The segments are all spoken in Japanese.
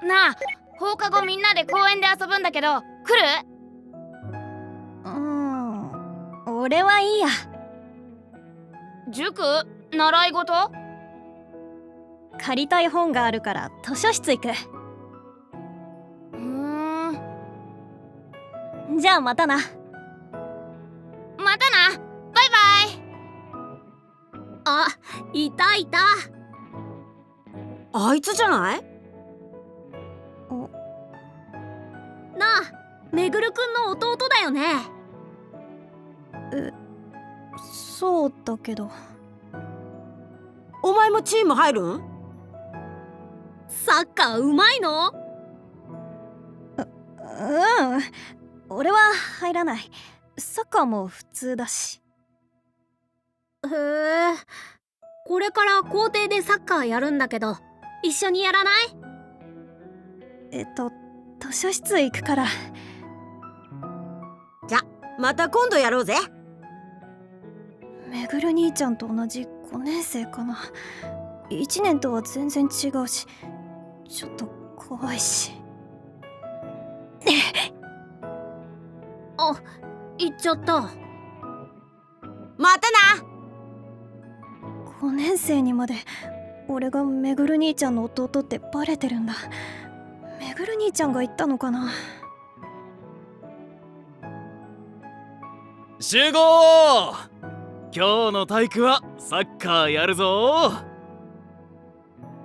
なあ、放課後みんなで公園で遊ぶんだけど、来る？俺はいいや。塾？習い事？借りたい本があるから図書室行く。じゃあまたな。またな。バイバイ。あ、いたいた。あいつじゃない？なあ、めぐるくんの弟だよね。そうだけど。お前もチーム入るん？サッカーうまいの？俺は入らない。サッカーも普通だし。へえ。これから校庭でサッカーやるんだけど、一緒にやらない？図書室行くから。じゃ、また今度やろうぜ。めぐる兄ちゃんと同じ5年生かな。1年とは全然違うし、ちょっと怖いし。あ、行っちゃった。またな。5年生にまで俺がめぐる兄ちゃんの弟ってバレてるんだ。めぐる兄ちゃんが言ったのかな。集合！今日の体育はサッカーやるぞ。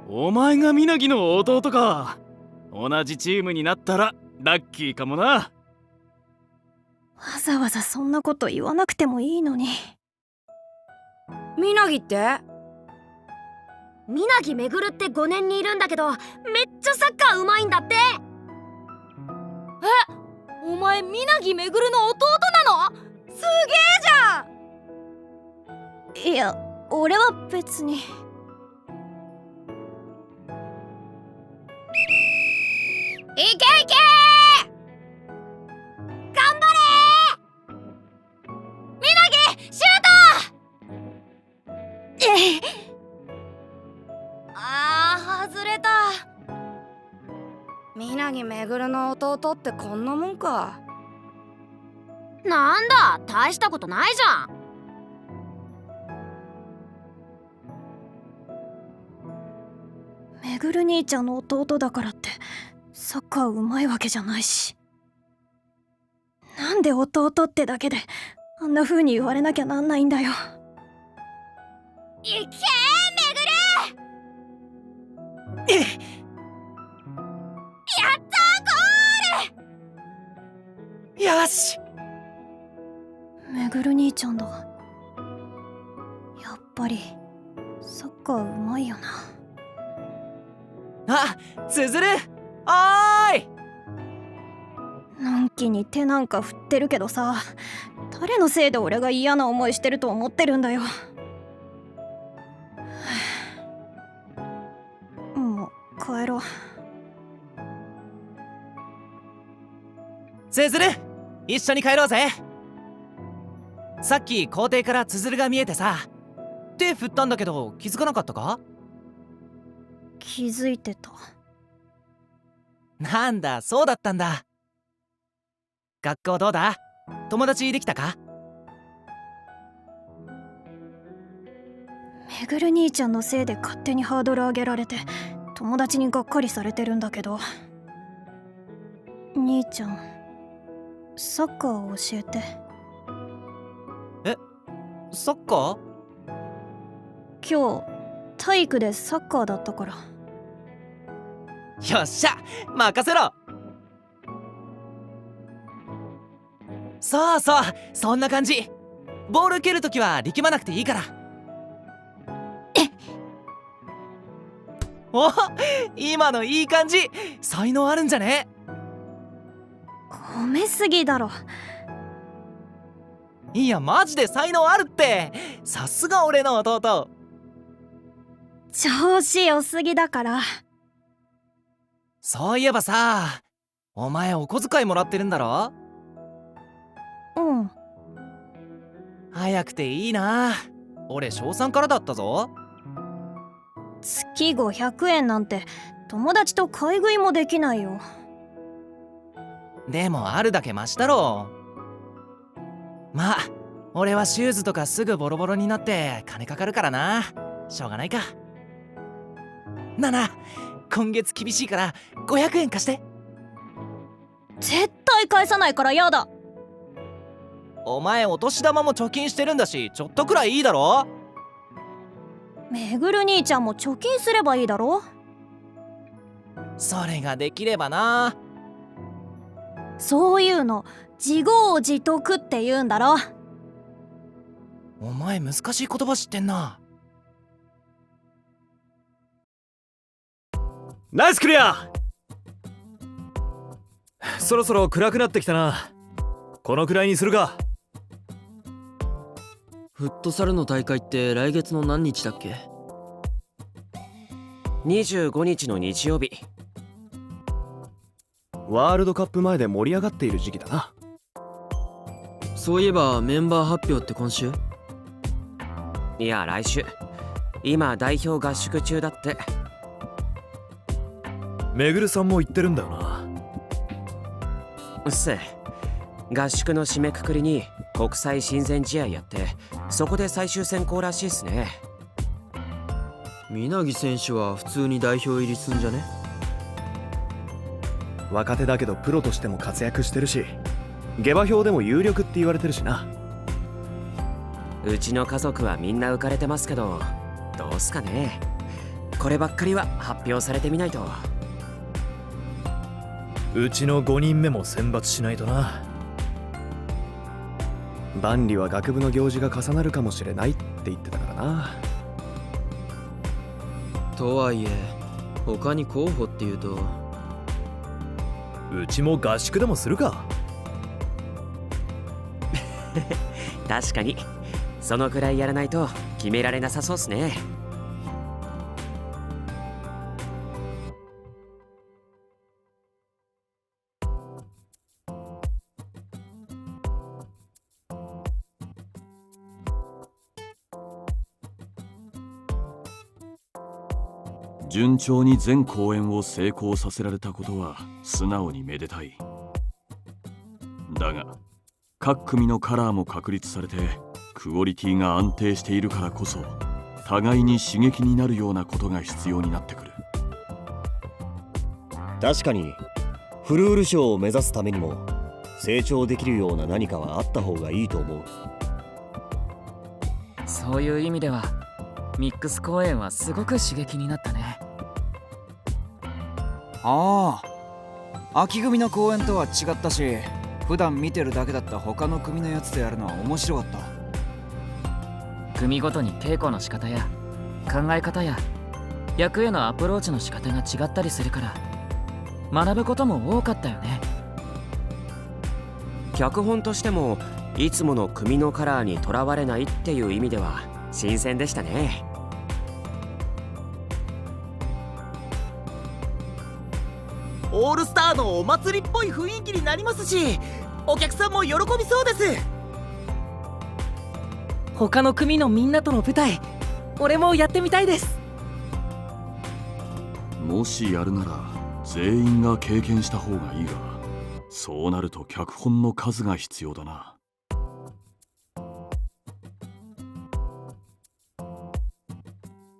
お前がみなぎの弟か。同じチームになったらラッキーかもな。わざわざそんなこと言わなくてもいいのに。みなぎって？みなぎめぐるって5年にいるんだけど、めっちゃサッカーうまいんだって。お前みなぎめぐるの弟なの？すげえじゃん。いや、俺は別に。いけいけー！頑張れー！みなぎシュート！外れた。みなぎめぐるの弟ってこんなもんか。なんだ、大したことないじゃん。めぐる兄ちゃんの弟だからってサッカーうまいわけじゃないし。なんで弟ってだけであんな風に言われなきゃなんないんだよ。いけーめぐる！やったー、ゴール！よし！めぐる兄ちゃんだ。やっぱりサッカーうまいよな。あ、つづる！おーい！のんきに手なんか振ってるけどさ、誰のせいで俺が嫌な思いしてると思ってるんだよ。もう帰ろう。つづる、一緒に帰ろうぜ。さっき校庭からつづるが見えてさ、手振ったんだけど気づかなかったか？気づいてた。なんだ、そうだったんだ。学校どうだ？友達できたか？めぐる兄ちゃんのせいで勝手にハードル上げられて友達にがっかりされてるんだけど。兄ちゃん、サッカー教えて。サッカー？今日体育でサッカーだったから。よっしゃ、任せろ。そうそう、そんな感じ。ボール蹴るときは力まなくていいから。お、今のいい感じ。才能あるんじゃね？褒めすぎだろ。いや、マジで才能あるって。さすが俺の弟。調子良すぎだから。そういえばさ、お前お小遣いもらってるんだろ？うん。早くていいな。俺小3からだったぞ。月500円なんて友達と買い食いもできないよ。でもあるだけマシだろう。まあ俺はシューズとかすぐボロボロになって金かかるからな。しょうがないか。なな、今月厳しいから500円貸して。絶対返さないからやだ。お前お年玉も貯金してるんだし、ちょっとくらいいいだろ。めぐる兄ちゃんも貯金すればいいだろ。それができればな。そういうの自業自得って言うんだろ。お前難しい言葉知ってんな。ナイスクリア。そろそろ暗くなってきたな。このくらいにするか。フットサルの大会って来月の何日だっけ？25日の日曜日。ワールドカップ前で盛り上がっている時期だな。そういえばメンバー発表って今週？いや来週。今代表合宿中だって。めぐるさんも言ってるんだよな。うっせ。合宿の締めくくりに国際親善試合やって、そこで最終選考らしいっすね。皆木選手は普通に代表入りすんじゃね？若手だけどプロとしても活躍してるし、下馬評でも有力って言われてるしな。うちの家族はみんな浮かれてますけど、どうすかね。こればっかりは発表されてみないと。うちの5人目も選抜しないとな。万里は学部の行事が重なるかもしれないって言ってたからな。とはいえ他に候補っていうと、うちも合宿でもするか。確かにそのくらいやらないと決められなさそうっすね。順調に全公演を成功させられたことは素直にめでたい。だが各組のカラーも確立されてクオリティが安定しているからこそ、互いに刺激になるようなことが必要になってくる。確かにフルール賞を目指すためにも成長できるような何かはあった方がいいと思う。そういう意味ではミックス公演はすごく刺激になったね。ああ、秋組の公演とは違ったし、普段見てるだけだった他の組のやつとやるのは面白かった。組ごとに稽古の仕方や考え方や役へのアプローチの仕方が違ったりするから、学ぶことも多かったよね。脚本としてもいつもの組のカラーにとらわれないっていう意味では新鮮でしたね。オールスターのお祭りっぽい雰囲気になりますし、お客さんも喜びそうです。他の組のみんなとの舞台、俺もやってみたいです。もしやるなら全員が経験した方がいいが、そうなると脚本の数が必要だな。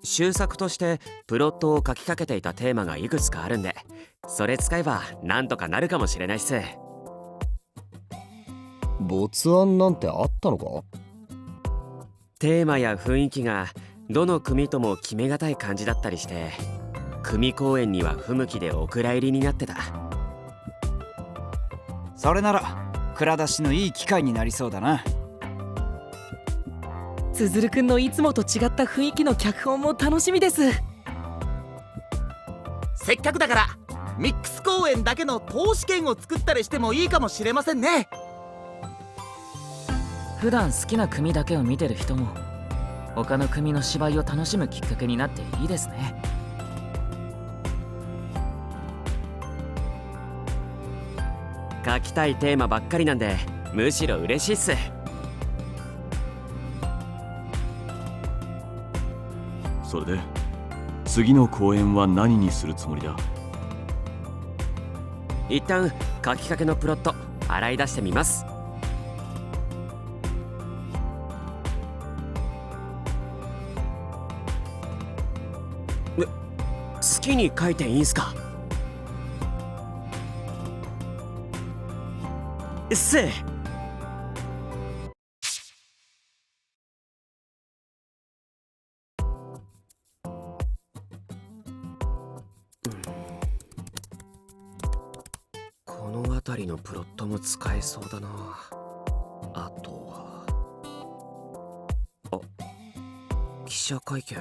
終作としてプロットを書きかけていたテーマがいくつかあるんで、それ使えばなんとかなるかもしれないっす。没案なんてあったのか？テーマや雰囲気がどの組とも決めがたい感じだったりして、組公演には不向きでお蔵入りになってた。それなら蔵出しのいい機会になりそうだな。つづるくんのいつもと違った雰囲気の脚本も楽しみです。せっかくだからミックス公演だけの投資券を作ったりしてもいいかもしれませんね。普段好きな組だけを見てる人も他の組の芝居を楽しむきっかけになっていいですね。書きたいテーマばっかりなんで、むしろ嬉しいっす。それで次の公演は何にするつもりだ？一旦書きかけのプロット洗い出してみます。好きに書いていいんすか？せえ。この辺りのプロットも使えそうだな。あとは記者会見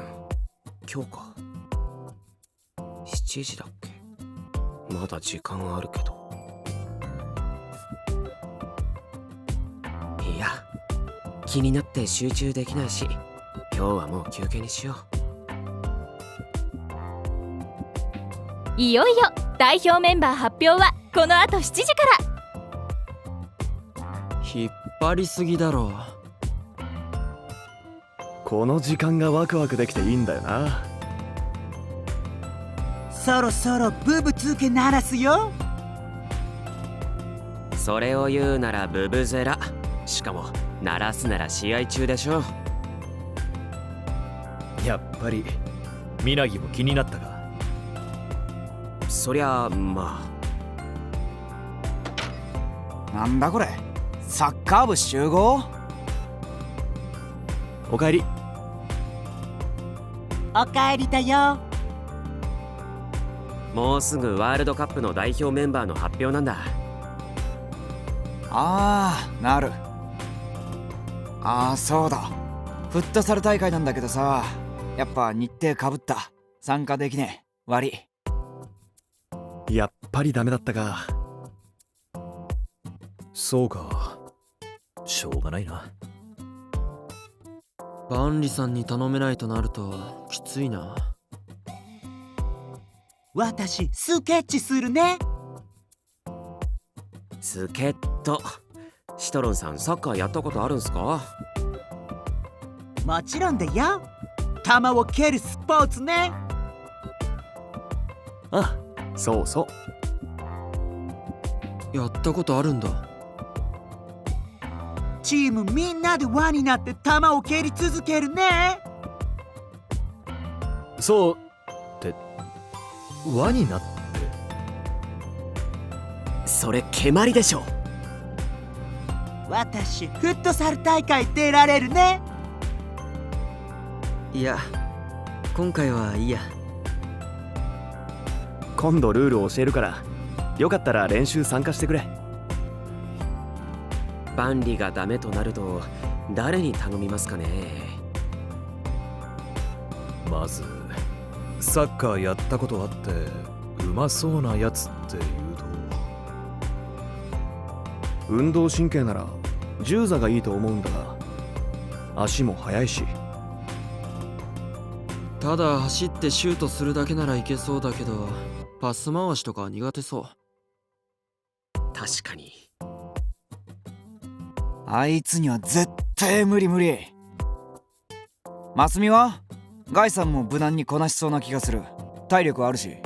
今日か。7時だっけ？まだ時間あるけど。いや、気になって集中できないし、今日はもう休憩にしよう。いよいよ代表メンバー発表はこの後7時から。引っ張りすぎだろ。この時間がワクワクできていいんだよな。そろそろブブつけ鳴らすよ。それを言うならブブゼラ。しかも鳴らすなら試合中でしょ。やっぱりみなぎも気になったか？そりゃまあ。なんだこれ、サッカー部集合？おかえり。おかえりだよ。もうすぐワールドカップの代表メンバーの発表なんだ。ああ、なる。ああ、そうだ。フットサル大会なんだけどさ、やっぱ日程かぶった。参加できねえ。悪い。やっぱりダメだったか。そうか。しょうがないな。万里さんに頼めないとなるときついな。私スケッチするね。スケット。シトロンさん、サッカーやったことあるんすか？もちろんだよ。球を蹴るスポーツね。あ、そうそう。やったことあるんだ。チームみんなで輪になって球を蹴り続けるね。そうって輪になって。それ蹴鞠でしょ。私フットサル大会出られるね。いや、今回はいいや。今度ルールを教えるから、よかったら練習参加してくれ。万里がダメとなると誰に頼みますかね。まずサッカーやったことあってうまそうなやつっていうと、運動神経なら十座がいいと思うんだが、足も速いし。ただ走ってシュートするだけならいけそうだけど、パス回しとか苦手そう。確かに。あいつには絶対無理。マスミはガイさんも無難にこなしそうな気がする。体力あるし。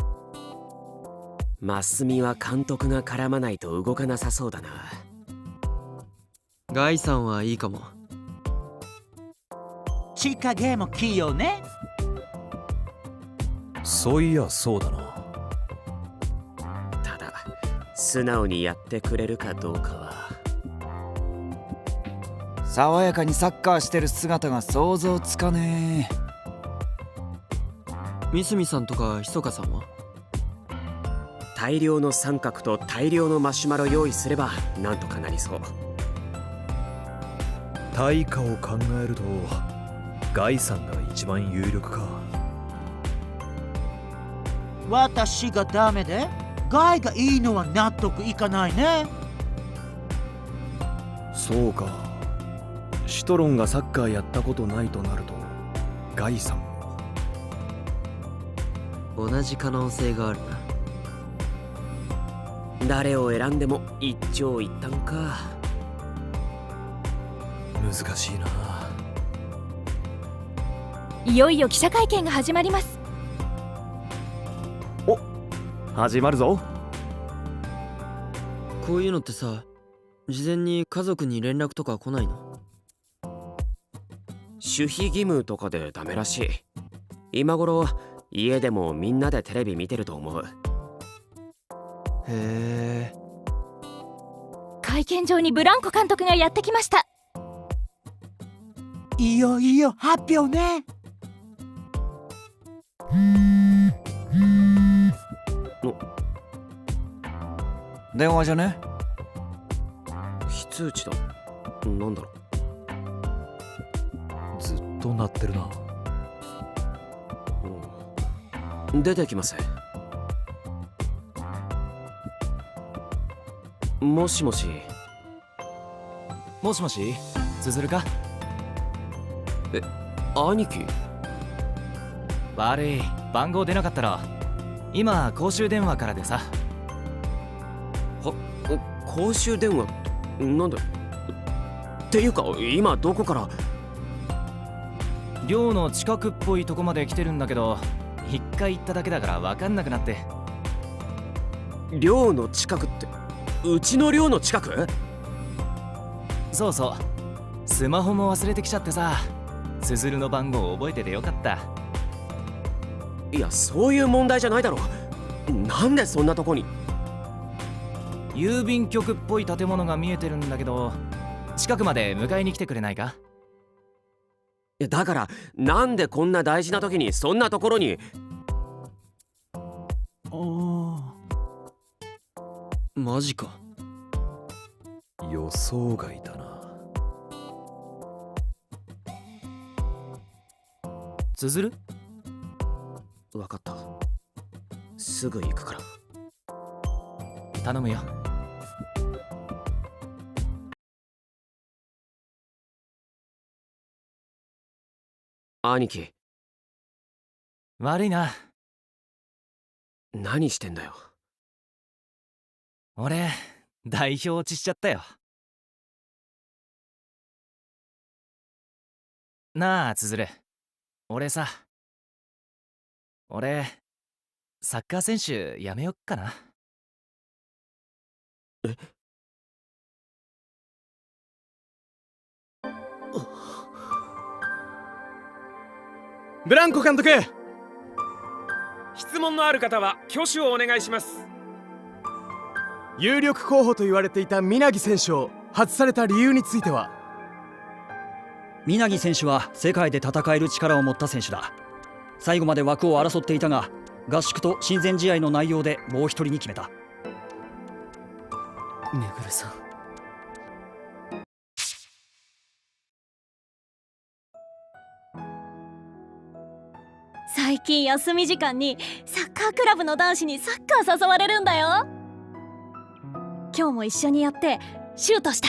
マスミは監督が絡まないと動かなさそうだな。ガイさんはいいかも。チカゲも器用ね。そういやそうだな。ただ素直にやってくれるかどうかは。爽やかにサッカーしてる姿が想像つかねえ。三角さんとかひそかさんは？大量の三角と大量のマシュマロ用意すればなんとかなりそう。対価を考えるとガイさんが一番有力か。私がダメでガイがいいのは納得いかないね。そうか。シトロンがサッカーやったことないとなるとガイさんも同じ可能性があるな。誰を選んでも一長一短か。難しいな。いよいよ記者会見が始まります。お、始まるぞ。こういうのってさ、事前に家族に連絡とか来ないの？守秘義務とかでダメらしい。今頃家でもみんなでテレビ見てると思う。へえ。会見場にブランコ監督がやってきました。いよいよ発表ね。電話じゃね？非通知だ。なんだろう。ずっと鳴ってるな。出てきます。もしもし。もしもし、つづるか？兄貴。悪い、番号出なかったら。今公衆電話からでさ。公衆電話なんだっていうか、今どこから？寮の近くっぽいとこまで来てるんだけど、一回行っただけだから分かんなくなって。寮の近くって、うちの寮の近く？そうそう、スマホも忘れてきちゃってさ、つづるの番号覚えててよかった。いや、そういう問題じゃないだろ。なんでそんなとこに？郵便局っぽい建物が見えてるんだけど、近くまで迎えに来てくれないか？いや、だからなんでこんな大事な時にそんなところに。マジか。予想外だな。つづる？わかった。すぐ行くから。頼むよ。兄貴。悪いな。何してんだよ。俺、代表落ちしちゃったよ。なあ、つづる。俺さ、サッカー選手やめよっかな。え？ブランコ監督、質問のある方は挙手をお願いします。有力候補と言われていた皆木選手を外された理由については？皆木選手は世界で戦える力を持った選手だ。最後まで枠を争っていたが、合宿と親善試合の内容でもう一人に決めた。めぐるさん。最近休み時間にサッカークラブの男子にサッカー誘われるんだよ。今日も一緒にやってシュートした。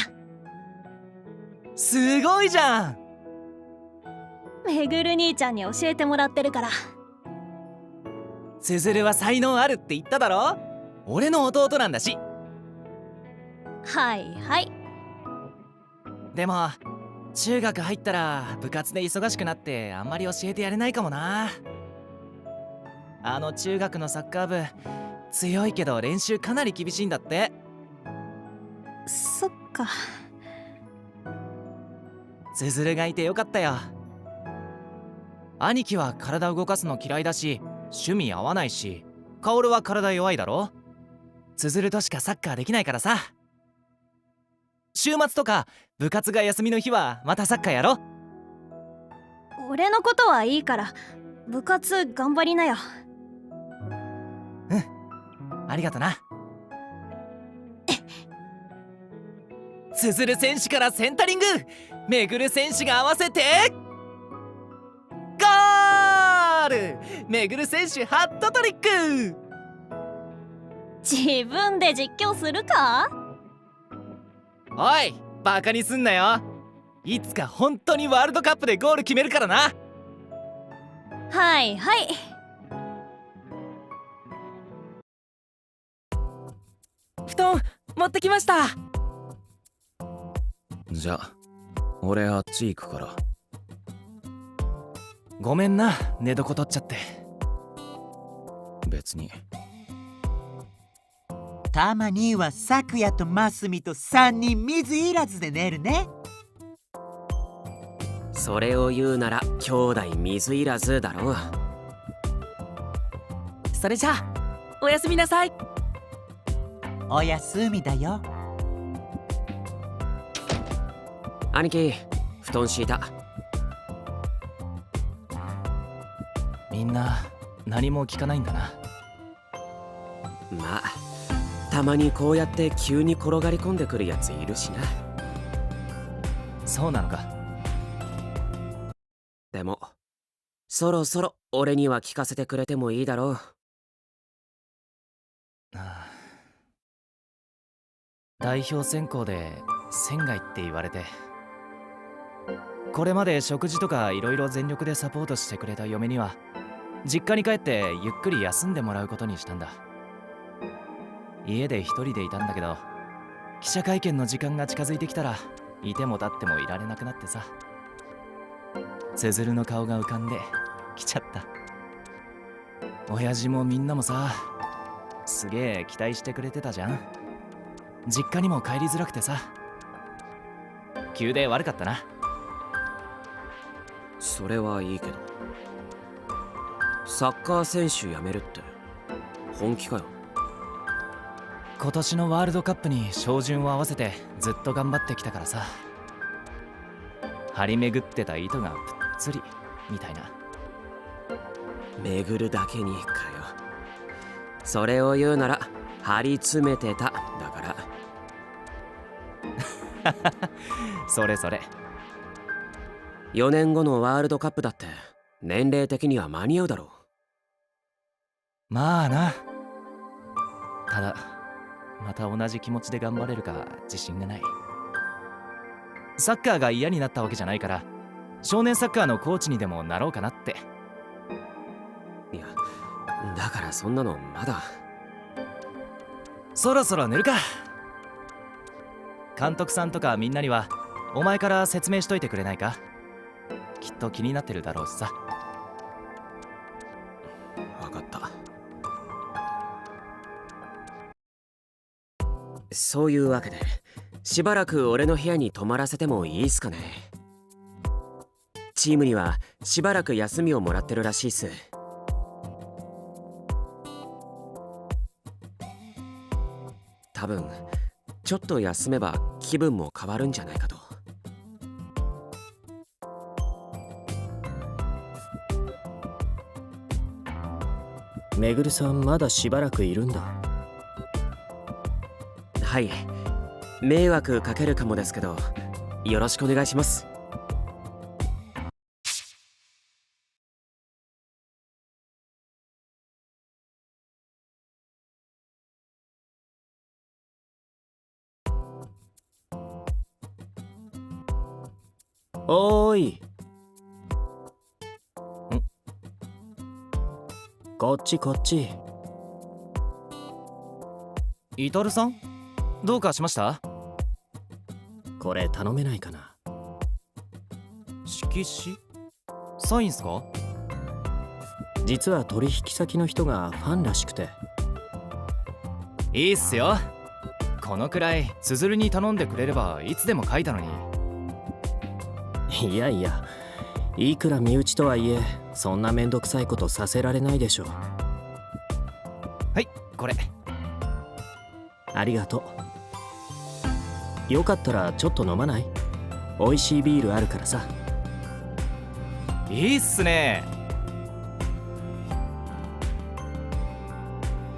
すごいじゃん。めぐる兄ちゃんに教えてもらってるから。つづるは才能あるって言っただろ。俺の弟なんだし。はいはい。でも中学入ったら部活で忙しくなってあんまり教えてやれないかもな。あの中学のサッカー部強いけど練習かなり厳しいんだって。そっか。つづるがいてよかったよ。兄貴は体動かすの嫌いだし趣味合わないし、薫は体弱いだろ。つづるとしかサッカーできないからさ。週末とか部活が休みの日はまたサッカーやろ。俺のことはいいから部活頑張りなよ。うん、ありがとな。つづる選手からセンタリング、めぐる選手が合わせてゴール。めぐる選手ハットトリック。自分で実況するか？おい、バカにすんなよ。いつか本当にワールドカップでゴール決めるからな。はいはい。布団持ってきました。じゃあ俺あっち行くから。ごめんな、寝床取っちゃって。別に。たまには咲夜とますみと3人水いらずで寝るね。それを言うなら兄弟水いらずだろう。それじゃあおやすみなさい。おやすみだよ。兄貴、布団敷いた。みんな何も聞かないんだな。まあたまにこうやって急に転がり込んでくるやついるしな。そうなのか。でもそろそろ俺には聞かせてくれてもいいだろう。代表選考で仙外って言われて、これまで食事とかいろいろ全力でサポートしてくれた嫁には実家に帰ってゆっくり休んでもらうことにしたんだ。家で一人でいたんだけど、記者会見の時間が近づいてきたらいても立ってもいられなくなってさ、つづるの顔が浮かんで来ちゃった。親父もみんなもさ、すげえ期待してくれてたじゃん。実家にも帰りづらくてさ、急で悪かったな。それはいいけど、サッカー選手辞めるって本気かよ。今年のワールドカップに照準を合わせてずっと頑張ってきたからさ、張り巡ってた糸がぷっつりみたいな。巡るだけにかよ。それを言うなら張り詰めてただから。それそれ。4年後のワールドカップだって年齢的には間に合うだろう。まあな。ただまた同じ気持ちで頑張れるか自信がない。サッカーが嫌になったわけじゃないから、少年サッカーのコーチにでもなろうかなって。いや、だからそんなのまだ。そろそろ寝るか。監督さんとかみんなにはお前から説明しといてくれないか。きっと気になってるだろうしさ。分かった。そういうわけでしばらく俺の部屋に泊まらせてもいいっすかね。チームにはしばらく休みをもらってるらしいっす。多分ちょっと休めば気分も変わるんじゃないかと。めぐるさんまだしばらくいるんだ。はい、迷惑かけるかもですけどよろしくお願いします。おーい。こっちこっち。イトルさん、どうかしました？これ頼めないかな。色紙？サインすか？実は取引先の人がファンらしくて。いいっすよ。このくらいつづるに頼んでくれればいつでも書いたのに。いやいや、いくら身内とはいえそんなめんどくさいことさせられないでしょ。はい、これ。ありがとう。よかったらちょっと飲まない？美味しいビールあるからさ。いいっすね。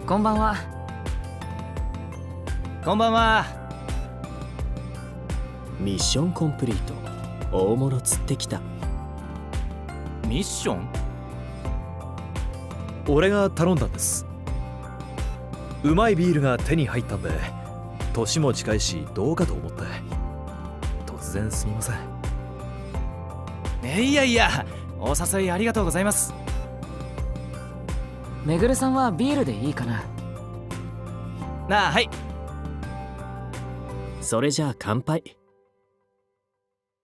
こんばんは。こんばんは。ミッションコンプリート。大物釣ってきた。ミッション？俺が頼んだんです。うまいビールが手に入ったんで、年も近いしどうかと思って。突然すみません。いやいや、お誘いありがとうございます。めぐるさんはビールでいいかな。なあ、はい。それじゃあ乾杯。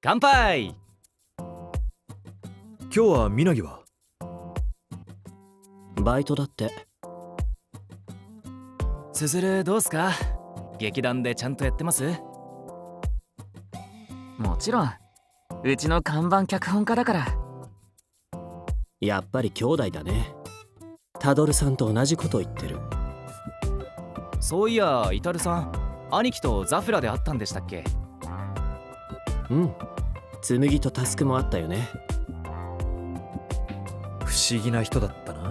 乾杯。今日はみなぎは？バイトだって。つづるどうすか？劇団でちゃんとやってます？もちろん、うちの看板脚本家だから。やっぱり兄弟だね。タドルさんと同じこと言ってる。そういや、イタルさん、兄貴とザフラで会ったんでしたっけ？うん、紬とタスクもあったよね。不思議な人だったな。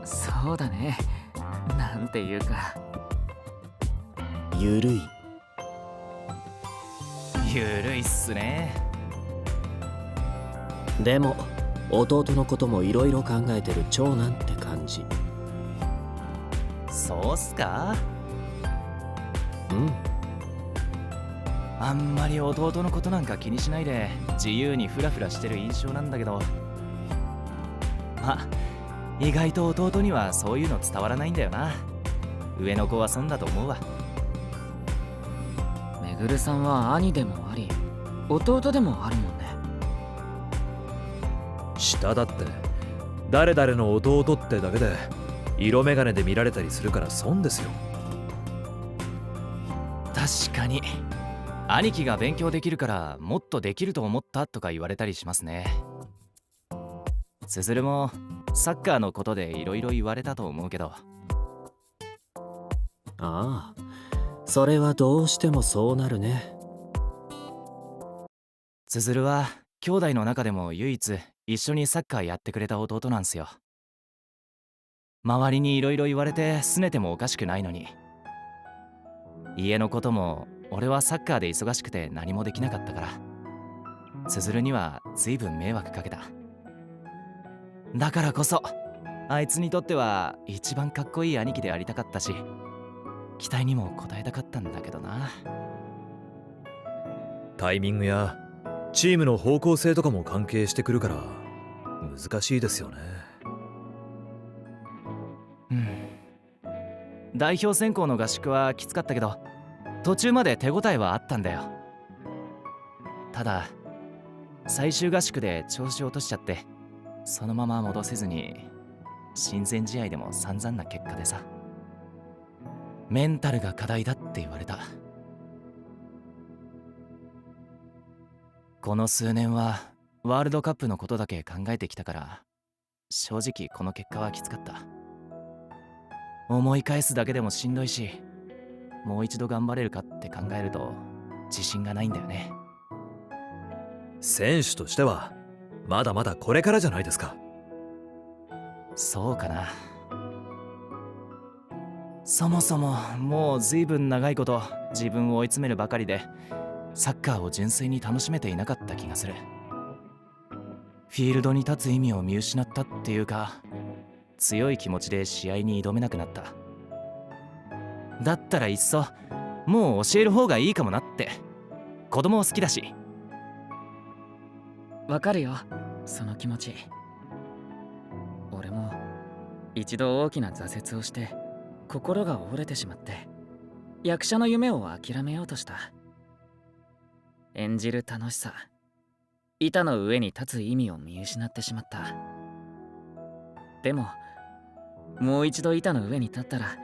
そうだね。なんていうか、ゆるい。ゆるいっすね。でも弟のこともいろいろ考えてる長男って感じ。そうっすか？うん。あんまり弟のことなんか気にしないで自由にフラフラしてる印象なんだけど、意外と弟にはそういうの伝わらないんだよな。上の子は損だと思うわ。めぐるさんは兄でもあり弟でもあるもんね。下だって誰々の弟ってだけで色眼鏡で見られたりするから損ですよ。確かに兄貴が勉強できるからもっとできると思ったとか言われたりしますね。つづるもサッカーのことでいろいろ言われたと思うけど。ああ、それはどうしてもそうなるね。つづるは兄弟の中でも唯一一緒にサッカーやってくれた弟なんすよ。周りにいろいろ言われて拗ねてもおかしくないのに。家のことも俺はサッカーで忙しくて何もできなかったから、つづるには随分迷惑かけた。だからこそあいつにとっては一番かっこいい兄貴でありたかったし、期待にも応えたかったんだけどな。タイミングやチームの方向性とかも関係してくるから難しいですよね。代表選考の合宿はきつかったけど途中まで手応えはあったんだよ。ただ最終合宿で調子落としちゃってそのまま戻せずに親善試合でも散々な結果でさ、メンタルが課題だって言われた。この数年はワールドカップのことだけ考えてきたから正直この結果はきつかった。思い返すだけでもしんどいし、もう一度頑張れるかって考えると自信がないんだよね。選手としてはまだまだこれからじゃないですか。そうかな。そもそももう随分長いこと自分を追い詰めるばかりでサッカーを純粋に楽しめていなかった気がする。フィールドに立つ意味を見失ったっていうか、強い気持ちで試合に挑めなくなった。だったらいっそもう教える方がいいかもなって。子供好きだし。わかるよ、その気持ち。俺も一度大きな挫折をして心が折れてしまって役者の夢を諦めようとした。演じる楽しさ、板の上に立つ意味を見失ってしまった。でももう一度板の上に立ったら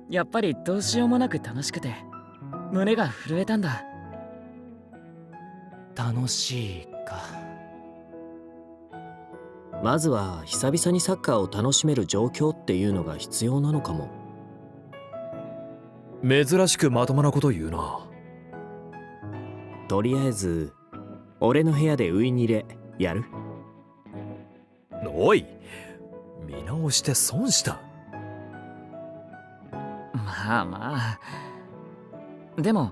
やっぱりどうしようもなく楽しくて胸が震えたんだ。楽しいか。まずは久々にサッカーを楽しめる状況っていうのが必要なのかも。珍しくまともなこと言うな。とりあえず俺の部屋でウイニレやる？おい、見直して損した。まあまあ、でも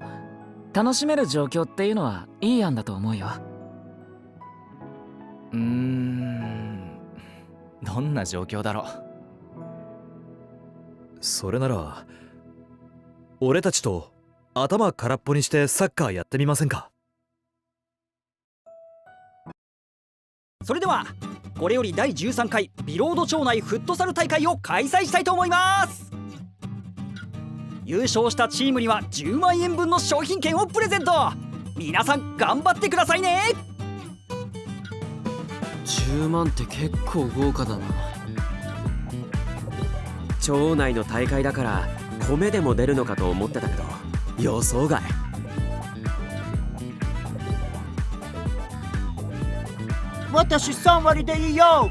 楽しめる状況っていうのはいい案だと思うよ。どんな状況だろう。それなら俺たちと頭空っぽにしてサッカーやってみませんか？それではこれより第13回ビロード町内フットサル大会を開催したいと思います。優勝したチームには10万円分の商品券をプレゼント。皆さん頑張ってくださいね。10万って結構豪華だな。町内の大会だから米でも出るのかと思ってたけど予想外。私3割でいいよ。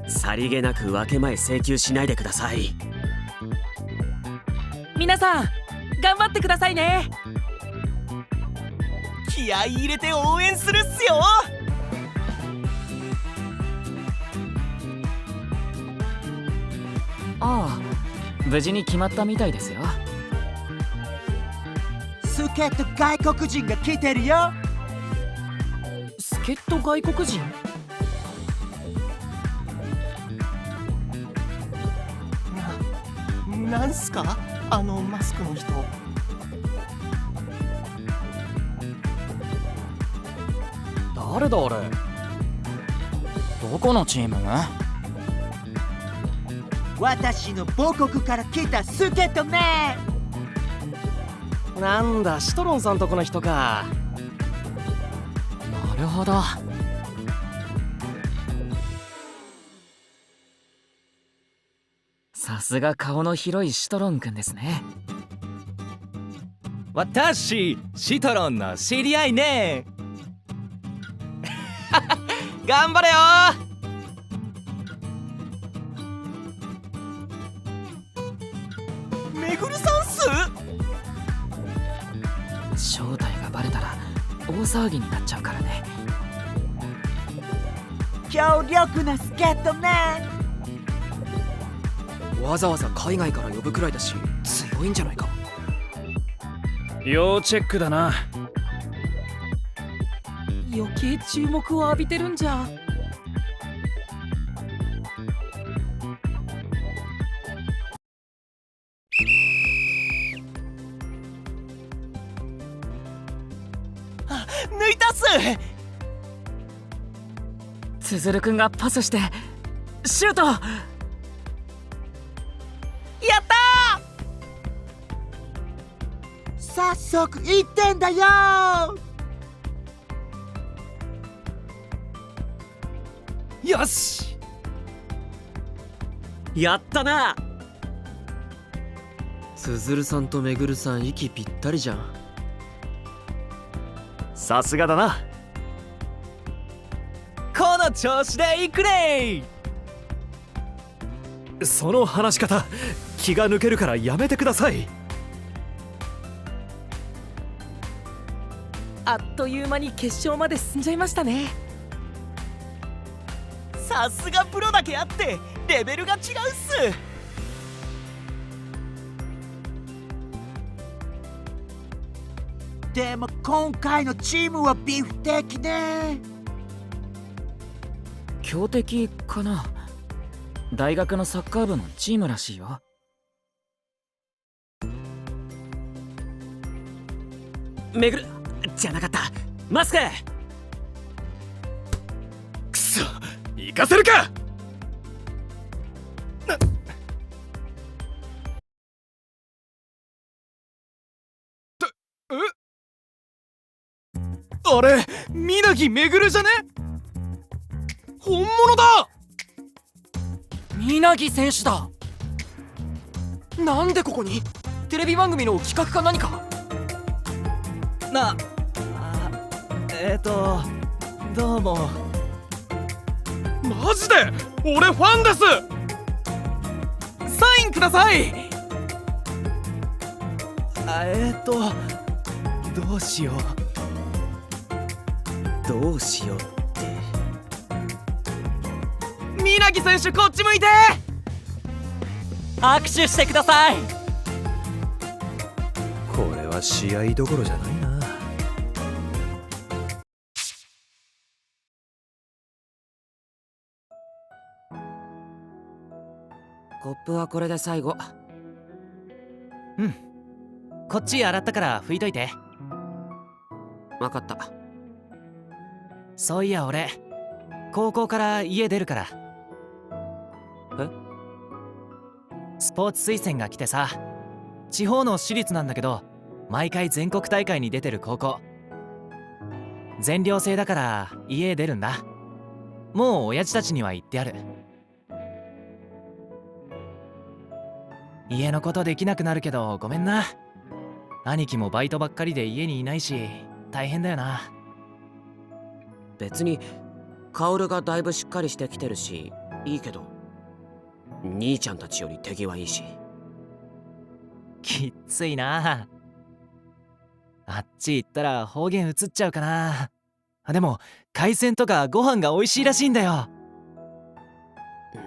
さりげなく分け前請求しないでください。皆さん頑張ってくださいね。気合い入れて応援するっすよ。ああ、無事に決まったみたいですよ。助っ人外国人が来てるよ。助っ人外国人？なんすかあのマスクの人。誰だあれ？どこのチーム？私の母国から来た助っ人ね。なんだ、シトロンさんとこの人か。なるほど。さすが顔の広いシトロンくんですね。私シトロンの知り合いね。頑張れよ。めぐるさんっす。正体がバレたら大騒ぎになっちゃうからね。強力な助っ人ね。わざわざ海外から呼ぶくらいだし強いんじゃないか。要チェックだな。余計注目を浴びてるんじゃ。抜いたっす。つづるくんがパスしてシュート。やったー。早速1点だよ。よし、やったな。つづるさんとめぐるさん息ぴったりじゃん。さすがだな。この調子でいくね。その話し方気が抜けるからやめてください。あっという間に決勝まで進んじゃいましたね。さすがプロだけあってレベルが違うっす。でも今回のチームはビフ的ね。強敵かな。大学のサッカー部のチームらしいよ。めぐるじゃなかった、マスク。くそ、行かせるか。あれ、皆木めぐるじゃね？本物だ。皆木選手だ。なんでここに？テレビ番組の企画か何か？どうも。マジで俺ファンです。サインください。どうしよう。どうしようって。皆木選手こっち向いて。握手してください。これは試合どころじゃないな。コップはこれで最後。うん、こっち洗ったから拭いといて。わかった。そういや俺高校から家出るから。え？スポーツ推薦が来てさ、地方の私立なんだけど毎回全国大会に出てる高校。全寮制だから家出るんだ。もう親父たちには言ってある。家のことできなくなるけどごめんな。兄貴もバイトばっかりで家にいないし大変だよな。別に薫がだいぶしっかりしてきてるしいいけど、兄ちゃんたちより手際いいし。きっついな。あっち行ったら方言移っちゃうかな。でも海鮮とかご飯が美味しいらしいんだよ。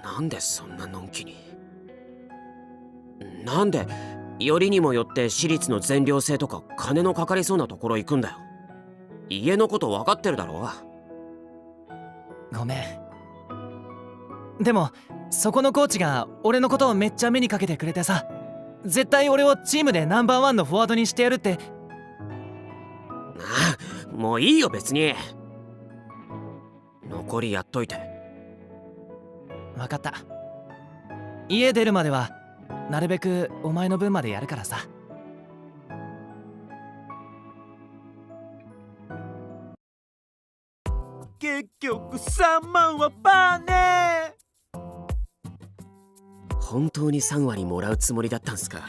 なんでそんなのんきに。なんでよりにもよって私立の全寮制とか金のかかりそうなところ行くんだよ。家のこと分かってるだろ。ごめん。でもそこのコーチが俺のことをめっちゃ目にかけてくれてさ、絶対俺をチームでナンバーワンのフォワードにしてやるって。ああ、もういいよ別に。残りやっといて。分かった。家出るまではなるべくお前の分までやるからさ。結局3万はパーね。本当に3割もらうつもりだったんすか。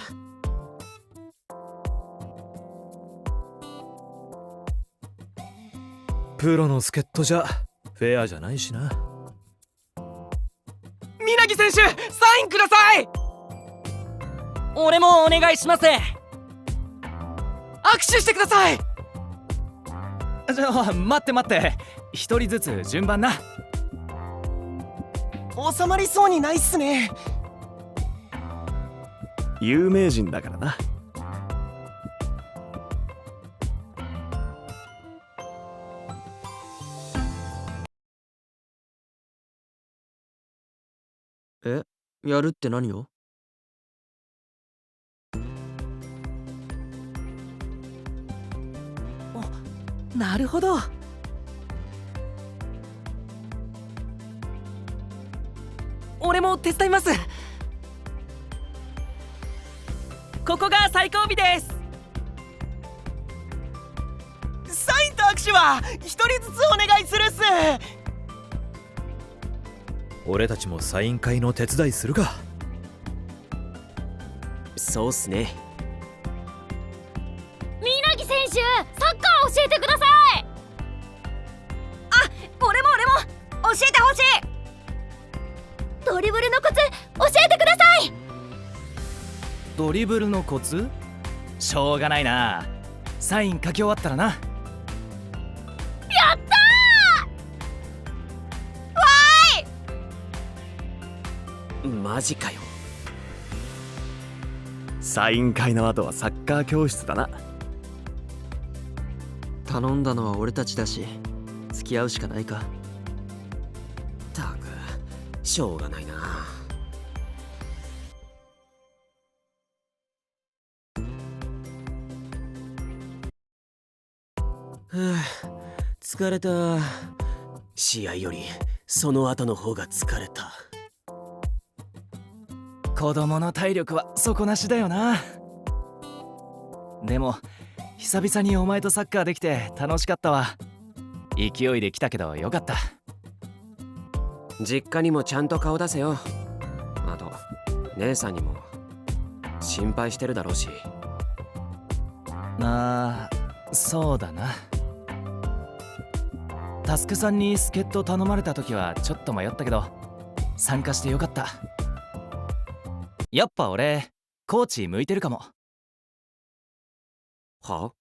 プロの助っ人じゃフェアじゃないしな。稲城選手、サインください。俺もお願いします。握手してください。じゃあ待って一人ずつ順番な。収まりそうにないっすね。有名人だからな。え、やるって何を？なるほど。俺も手伝います。ここが最後尾です。サインと握手は一人ずつお願いするっす。俺たちもサイン会の手伝いするか。そうっすね。稲城選手、サッカー教えてください。俺も教えてほしい。ドリブルのコツ教えてください。ドリブルのコツ？しょうがないな。サイン書き終わったらな。やったー！わーい！マジかよ。サイン会の後はサッカー教室だな。頼んだのは俺たちだし付き合うしかないか。たくしょうがないな。疲れた。試合よりその後の方が疲れた。子供の体力は底なしだよな。でも久々にお前とサッカーできて楽しかったわ。勢いで来たけどよかった。実家にもちゃんと顔出せよ。あと姉さんにも心配してるだろうし。そうだな。タスクさんに助っ人頼まれた時はちょっと迷ったけど参加してよかった。やっぱ俺コーチ向いてるかも。は？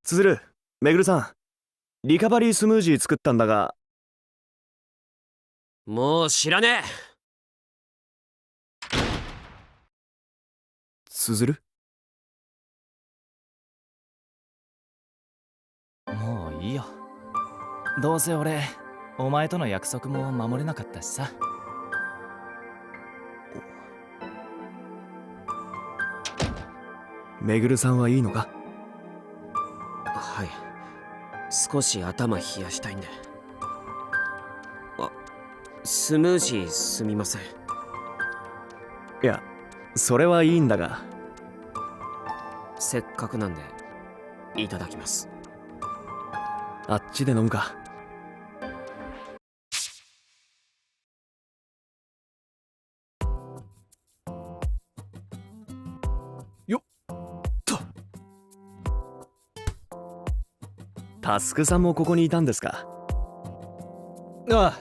つづる、めぐるさん、リカバリースムージー作ったんだが。もう知らねえ。つづる？もういいよ。どうせ俺お前との約束も守れなかったしさ。めぐるさんはいいのか？はい、少し頭冷やしたいんで。スムージーすみません。いや、それはいいんだが。せっかくなんでいただきます。あっちで飲むか。タスクさんもここにいたんですか。ああ、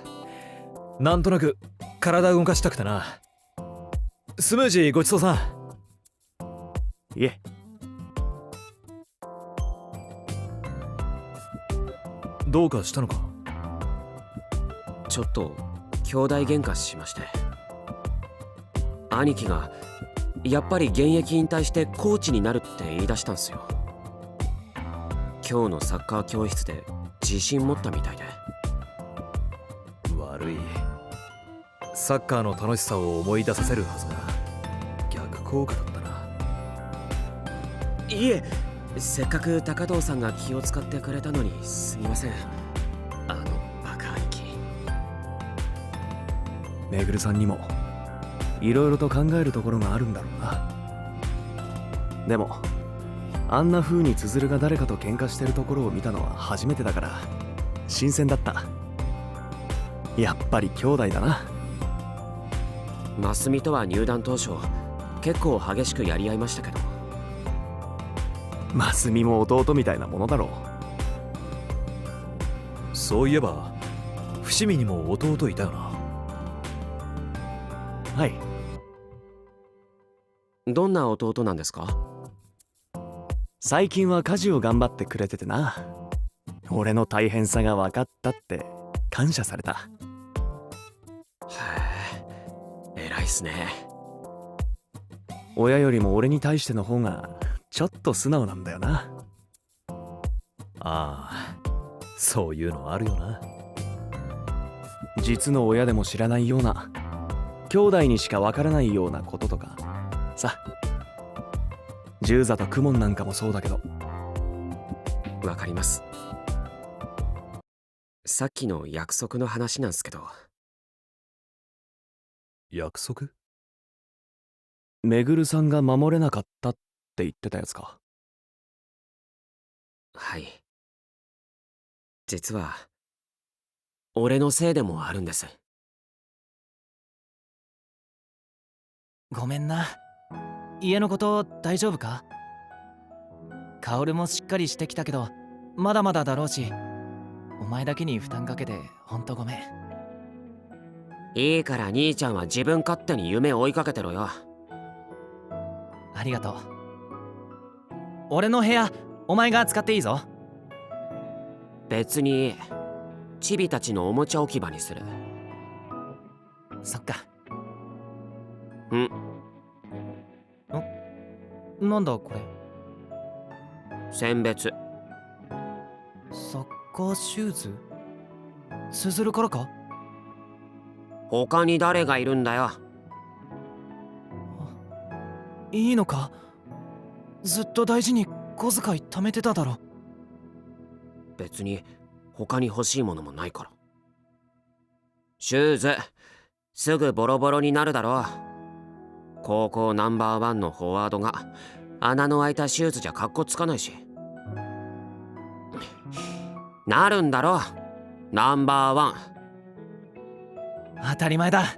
なんとなく体動かしたくてな。スムージーごちそうさん。いえ。どうかしたのか。ちょっと兄弟喧嘩しまして、兄貴がやっぱり現役引退してコーチになるって言い出したんすよ。今日のサッカー教室で自信持ったみたいで。悪い。サッカーの楽しさを思い出させるはずが逆効果だったな。いえ、せっかく高藤さんが気を使ってくれたのにすみません。あのバカ兄貴。めぐるさんにもいろいろと考えるところがあるんだろうな。でもあんな風につづるが誰かと喧嘩してるところを見たのは初めてだから新鮮だった。やっぱり兄弟だな。マスミとは入団当初結構激しくやり合いましたけど。マスミも弟みたいなものだろう。そういえば伏見にも弟いたよな。はい。どんな弟なんですか？最近は家事を頑張ってくれててな。俺の大変さが分かったって感謝された。へえ、偉いっすね。親よりも俺に対しての方がちょっと素直なんだよな。ああ、そういうのあるよな。実の親でも知らないような、兄弟にしか分からないようなこととかさ。十座と公文なんかもそうだけど。わかります。さっきの約束の話なんすけど。約束？めぐるさんが守れなかったって言ってたやつか。はい。実は俺のせいでもあるんです。ごめんな。家のこと大丈夫か？薫もしっかりしてきたけどまだまだだろうし、お前だけに負担かけてほんとごめん。いいから兄ちゃんは自分勝手に夢追いかけてろよ。ありがとう。俺の部屋お前が使っていいぞ。別にチビたちのおもちゃ置き場にする。そっか。なんだこれ。選別。サッカーシューズ？すずるからか？他に誰がいるんだよ。いいのか？ずっと大事に小遣い貯めてただろ。別に他に欲しいものもないから。シューズすぐボロボロになるだろう。高校ナンバーワンのフォワードが穴の開いたシューズじゃカッコつかないし。なるんだろ、ナンバーワン。当たり前だ。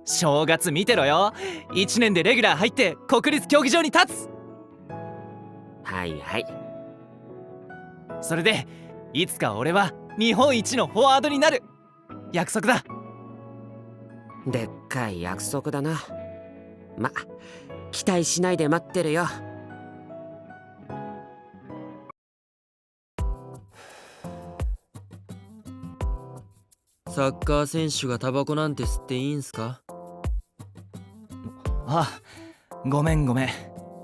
正月見てろよ。1年でレギュラー入って国立競技場に立つ。はいはい。それでいつか俺は日本一のフォワードになる。約束だ。でっかい約束だな。ま、期待しないで待ってるよ。サッカー選手がタバコなんて吸っていいんすか？あ、ごめんごめん。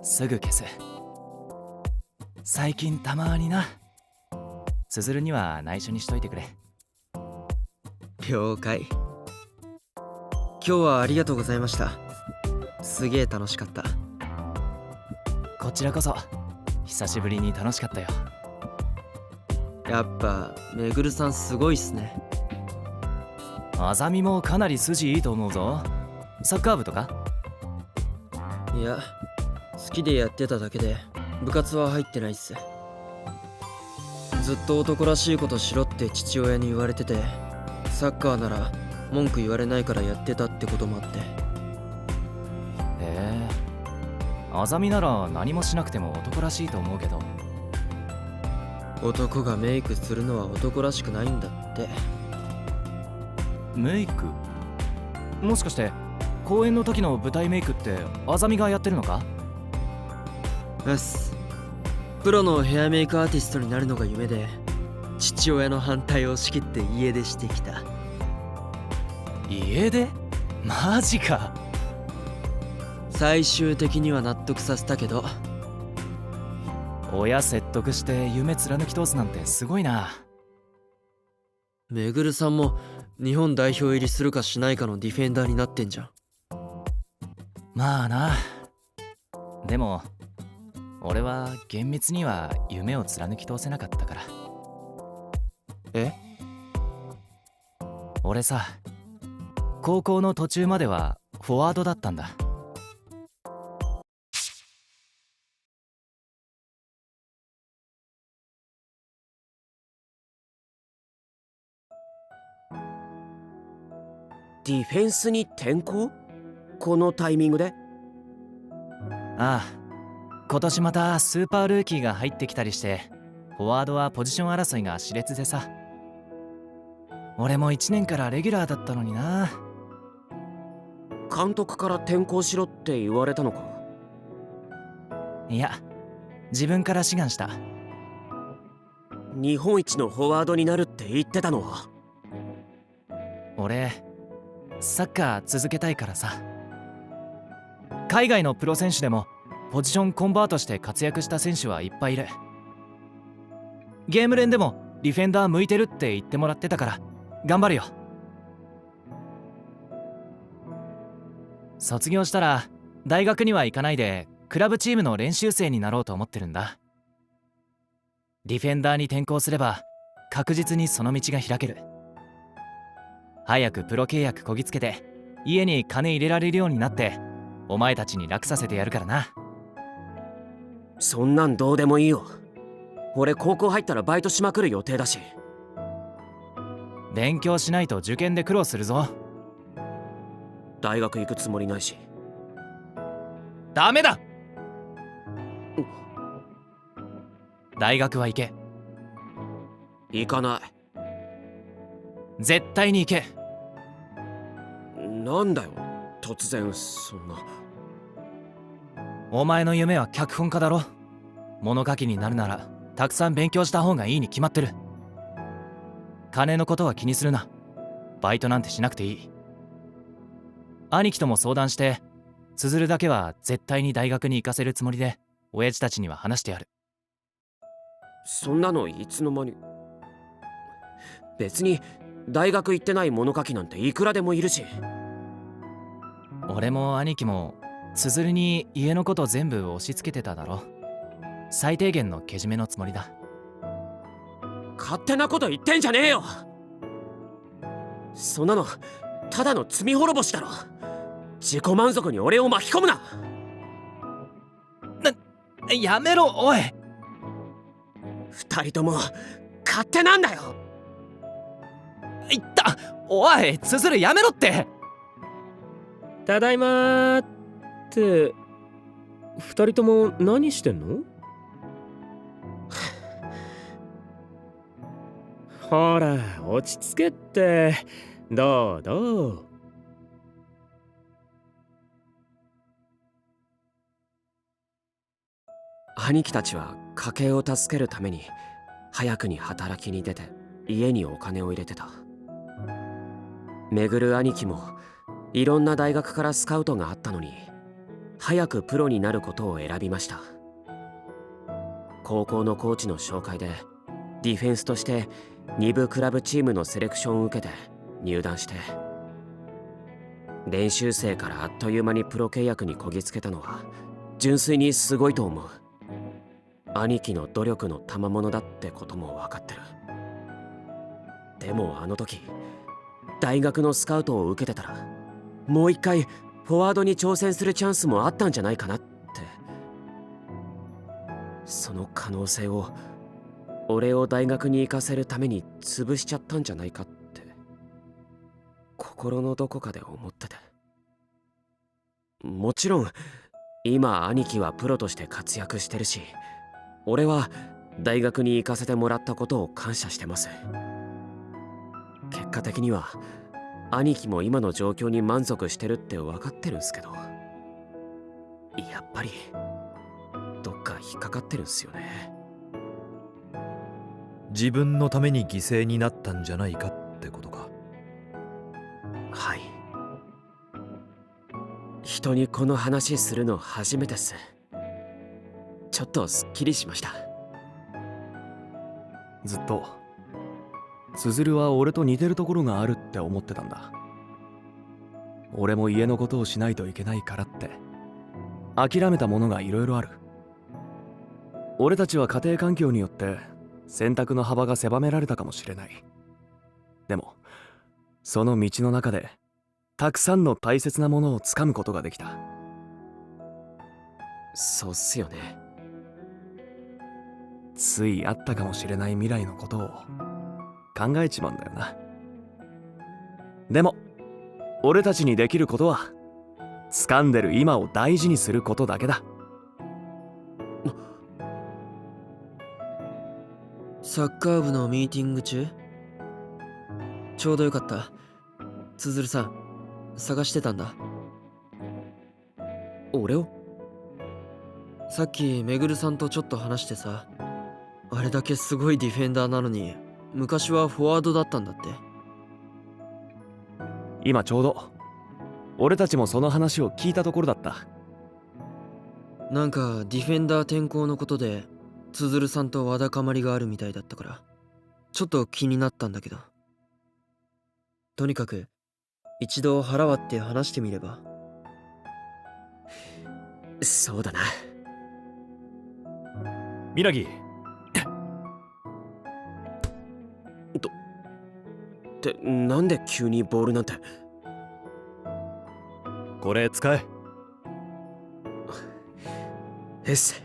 すぐ消す。最近たまにな。すずるには内緒にしといてくれ。了解。今日はありがとうございました。すげえ楽しかった。こちらこそ久しぶりに楽しかったよ。やっぱめぐるさんすごいっすね。あざみもかなり筋いいと思うぞ。サッカー部とか？いや、好きでやってただけで部活は入ってないっす。ずっと男らしいことしろって父親に言われてて、サッカーなら文句言われないからやってたってこともあって。へえ、あざみなら何もしなくても男らしいと思うけど。男がメイクするのは男らしくないんだって。メイク？もしかして公演の時の舞台メイクってあざみがやってるのか？うっす。プロのヘアメイクアーティストになるのが夢で、父親の反対を押し切って家出してきた。家出？マジか。最終的には納得させたけど。親説得して夢貫き通すなんてすごいな。めぐるさんも日本代表入りするかしないかのディフェンダーになってんじゃん。まあな。でも俺は厳密には夢を貫き通せなかったから。え？俺さ、高校の途中まではフォワードだったんだ。ディフェンスに転向？このタイミングで？ああ、今年またスーパールーキーが入ってきたりして、フォワードはポジション争いが熾烈でさ。俺も1年からレギュラーだったのにな。監督から転向しろって言われたのか？いや、自分から志願した。日本一のフォワードになるって言ってたのは？俺サッカー続けたいからさ。海外のプロ選手でもポジションコンバートして活躍した選手はいっぱいいる。ゲーム連でもディフェンダー向いてるって言ってもらってたから頑張るよ。卒業したら大学には行かないでクラブチームの練習生になろうと思ってるんだ。ディフェンダーに転向すれば確実にその道が開ける。早くプロ契約こぎつけて家に金入れられるようになってお前たちに楽させてやるからな。そんなんどうでもいいよ。俺高校入ったらバイトしまくる予定だし。勉強しないと受験で苦労するぞ。大学行くつもりないし。ダメだ。大学は行け。行かない。絶対に行け。なんだよ突然そんな。お前の夢は脚本家だろ。物書きになるならたくさん勉強した方がいいに決まってる。金のことは気にするな。バイトなんてしなくていい。兄貴とも相談してつづるだけは絶対に大学に行かせるつもりで親父たちには話してやる。そんなのいつの間に。別に大学行ってない物書きなんていくらでもいるし。俺も兄貴もつづるに家のこと全部押し付けてただろ。最低限のけじめのつもりだ。勝手なこと言ってんじゃねえよ。そんなのただの罪滅ぼしだろ。自己満足に俺を巻き込むな。やめろおい。二人とも勝手なんだよ。いったおいつづるやめろって。ただいまーって二人とも何してんの？ほら落ち着けって。どうどう。兄貴たちは家計を助けるために早くに働きに出て家にお金を入れてた。めぐる兄貴もいろんな大学からスカウトがあったのに早くプロになることを選びました。高校のコーチの紹介でディフェンスとして2部クラブチームのセレクションを受けて入団して、練習生からあっという間にプロ契約にこぎつけたのは純粋にすごいと思う。兄貴の努力の賜物だってことも分かってる。でもあの時大学のスカウトを受けてたらもう一回フォワードに挑戦するチャンスもあったんじゃないかなって。その可能性を俺を大学に行かせるために潰しちゃったんじゃないかって心のどこかで思ってて。もちろん今兄貴はプロとして活躍してるし、俺は大学に行かせてもらったことを感謝してます。結果的には兄貴も今の状況に満足してるって分かってるんすけど、やっぱりどっか引っかかってるんすよね。自分のために犠牲になったんじゃないかってことか。はい。人にこの話するの初めてっす。ちょっとすっきりしました。ずっとつづるは俺と似てるところがあるって思ってたんだ。俺も家のことをしないといけないからって諦めたものがいろいろある。俺たちは家庭環境によって選択の幅が狭められたかもしれない。でもその道の中でたくさんの大切なものをつかむことができた。そうっすよね。ついあったかもしれない未来のことを考えちまうんだよな。でも俺たちにできることは掴んでる今を大事にすることだけだ。サッカー部のミーティング中？ちょうどよかった。つづるさん、探してたんだ。俺を？さっきめぐるさんとちょっと話してさ、あれだけすごいディフェンダーなのに昔はフォワードだったんだって。今ちょうど俺たちもその話を聞いたところだった。なんかディフェンダー転向のことでつづるさんとわだかまりがあるみたいだったからちょっと気になったんだけど、とにかく一度腹割って話してみれば。そうだな。みなぎ。ってなんで急にボールなんて。これ使え。えっす。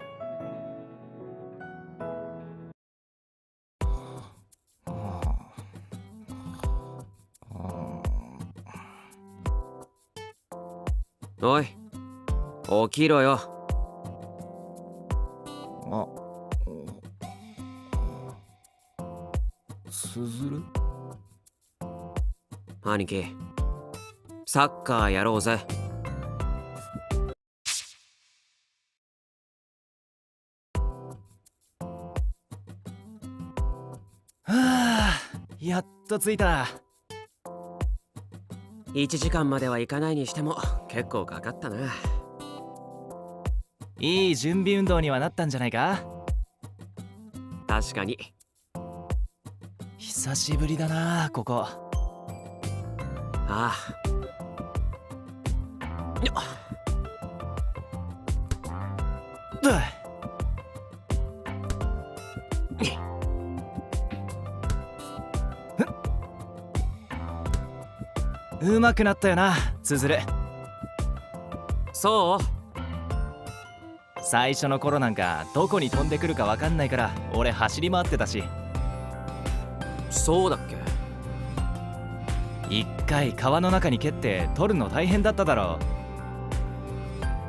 おい、起きろよ。つづる？兄貴、サッカーやろうぜ。はあ、やっと着いた。1時間までは行かないにしても結構かかったな。いい準備運動にはなったんじゃないか。確かに。久しぶりだなここ。ああ。うまくなったよな、つづる。そう？最初の頃なんかどこに飛んでくるかわかんないから俺走り回ってたし。そうだっけ？一回川の中に蹴って取るの大変だっただろ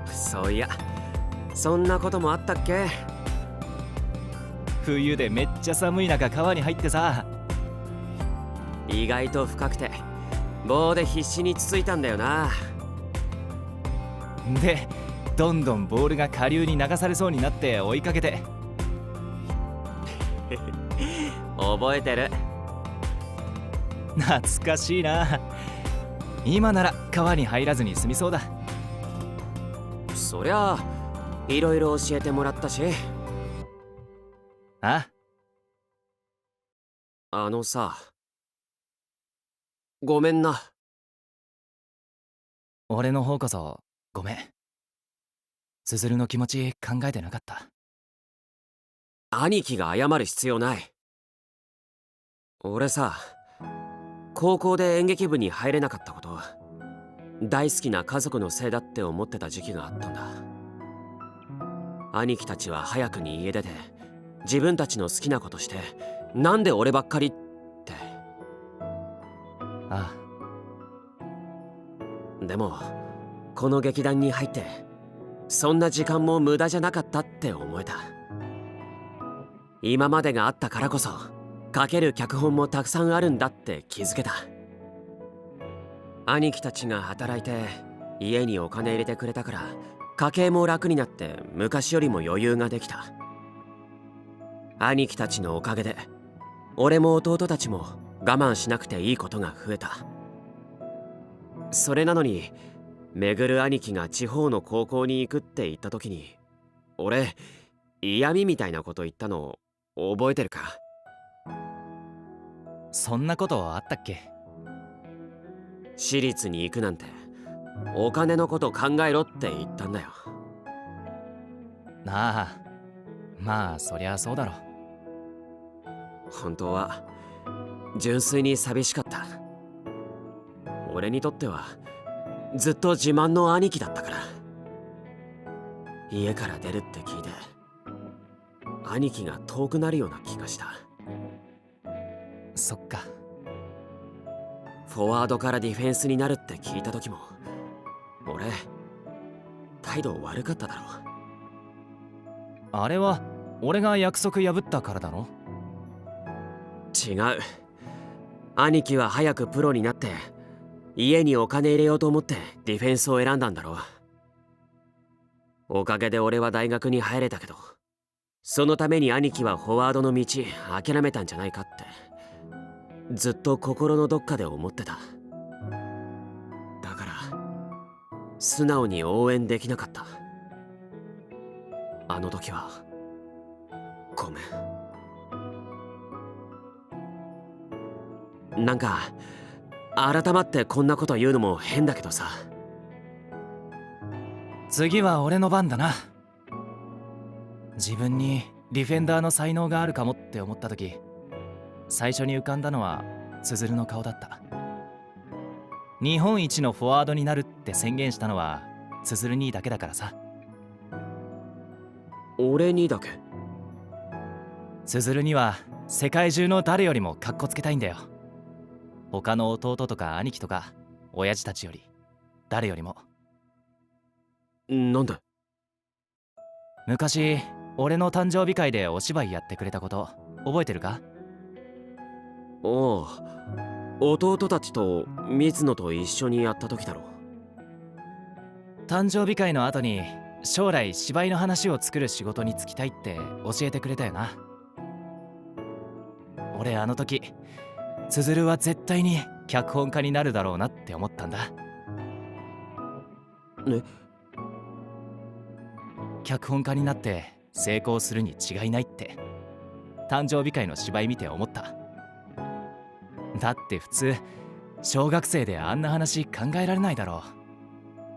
う。そういや、そんなこともあったっけ？冬でめっちゃ寒い中川に入ってさ。意外と深くて棒で必死につついたんだよな。でどんどんボールが下流に流されそうになって追いかけて。覚えてる。懐かしいな。今なら川に入らずに済みそうだ。そりゃあいろいろ教えてもらったし。あ？あのさ、ごめんな。俺の方こそごめん。つづるの気持ち考えてなかった。兄貴が謝る必要ない。俺さ、高校で演劇部に入れなかったこと、大好きな家族のせいだって思ってた時期があったんだ。兄貴たちは早くに家出て自分たちの好きなことして、なんで俺ばっかりって。ああ。でもこの劇団に入ってそんな時間も無駄じゃなかったって思えた。今までがあったからこそ書ける脚本もたくさんあるんだって気づけた。兄貴たちが働いて家にお金入れてくれたから家計も楽になって昔よりも余裕ができた。兄貴たちのおかげで俺も弟たちも我慢しなくていいことが増えた。それなのにめぐる兄貴が地方の高校に行くって言った時に俺嫌味みたいなこと言ったの覚えてるか？そんなことあったっけ？私立に行くなんてお金のこと考えろって言ったんだよ。なあ、まあそりゃそうだろ。本当は純粋に寂しかった。俺にとってはずっと自慢の兄貴だったから。家から出るって聞いて兄貴が遠くなるような気がした。そっか。フォワードからディフェンスになるって聞いた時も俺態度悪かっただろ。あれは俺が約束破ったからだろ。違う。兄貴は早くプロになって家にお金入れようと思ってディフェンスを選んだんだろう。おかげで俺は大学に入れたけど、そのために兄貴はフォワードの道諦めたんじゃないかってずっと心のどっかで思ってた。だから素直に応援できなかった。あの時はごめん。なんか改まってこんなこと言うのも変だけどさ。次は俺の番だな。自分にディフェンダーの才能があるかもって思った時、最初に浮かんだのはつづるの顔だった。日本一のフォワードになるって宣言したのはつづるにだけだからさ。俺にだけ？つづるには世界中の誰よりもカッコつけたいんだよ。他の弟とか兄貴とか親父たちより誰よりも。なんで？昔俺の誕生日会でお芝居やってくれたこと覚えてるか？おう、弟たちと水野と一緒にやった時だろ。誕生日会の後に将来芝居の話を作る仕事に就きたいって教えてくれたよな。俺あの時つづるは絶対に脚本家になるだろうなって思ったんだ。脚本家になって成功するに違いないって誕生日会の芝居見て思った。だって普通小学生であんな話考えられないだろう。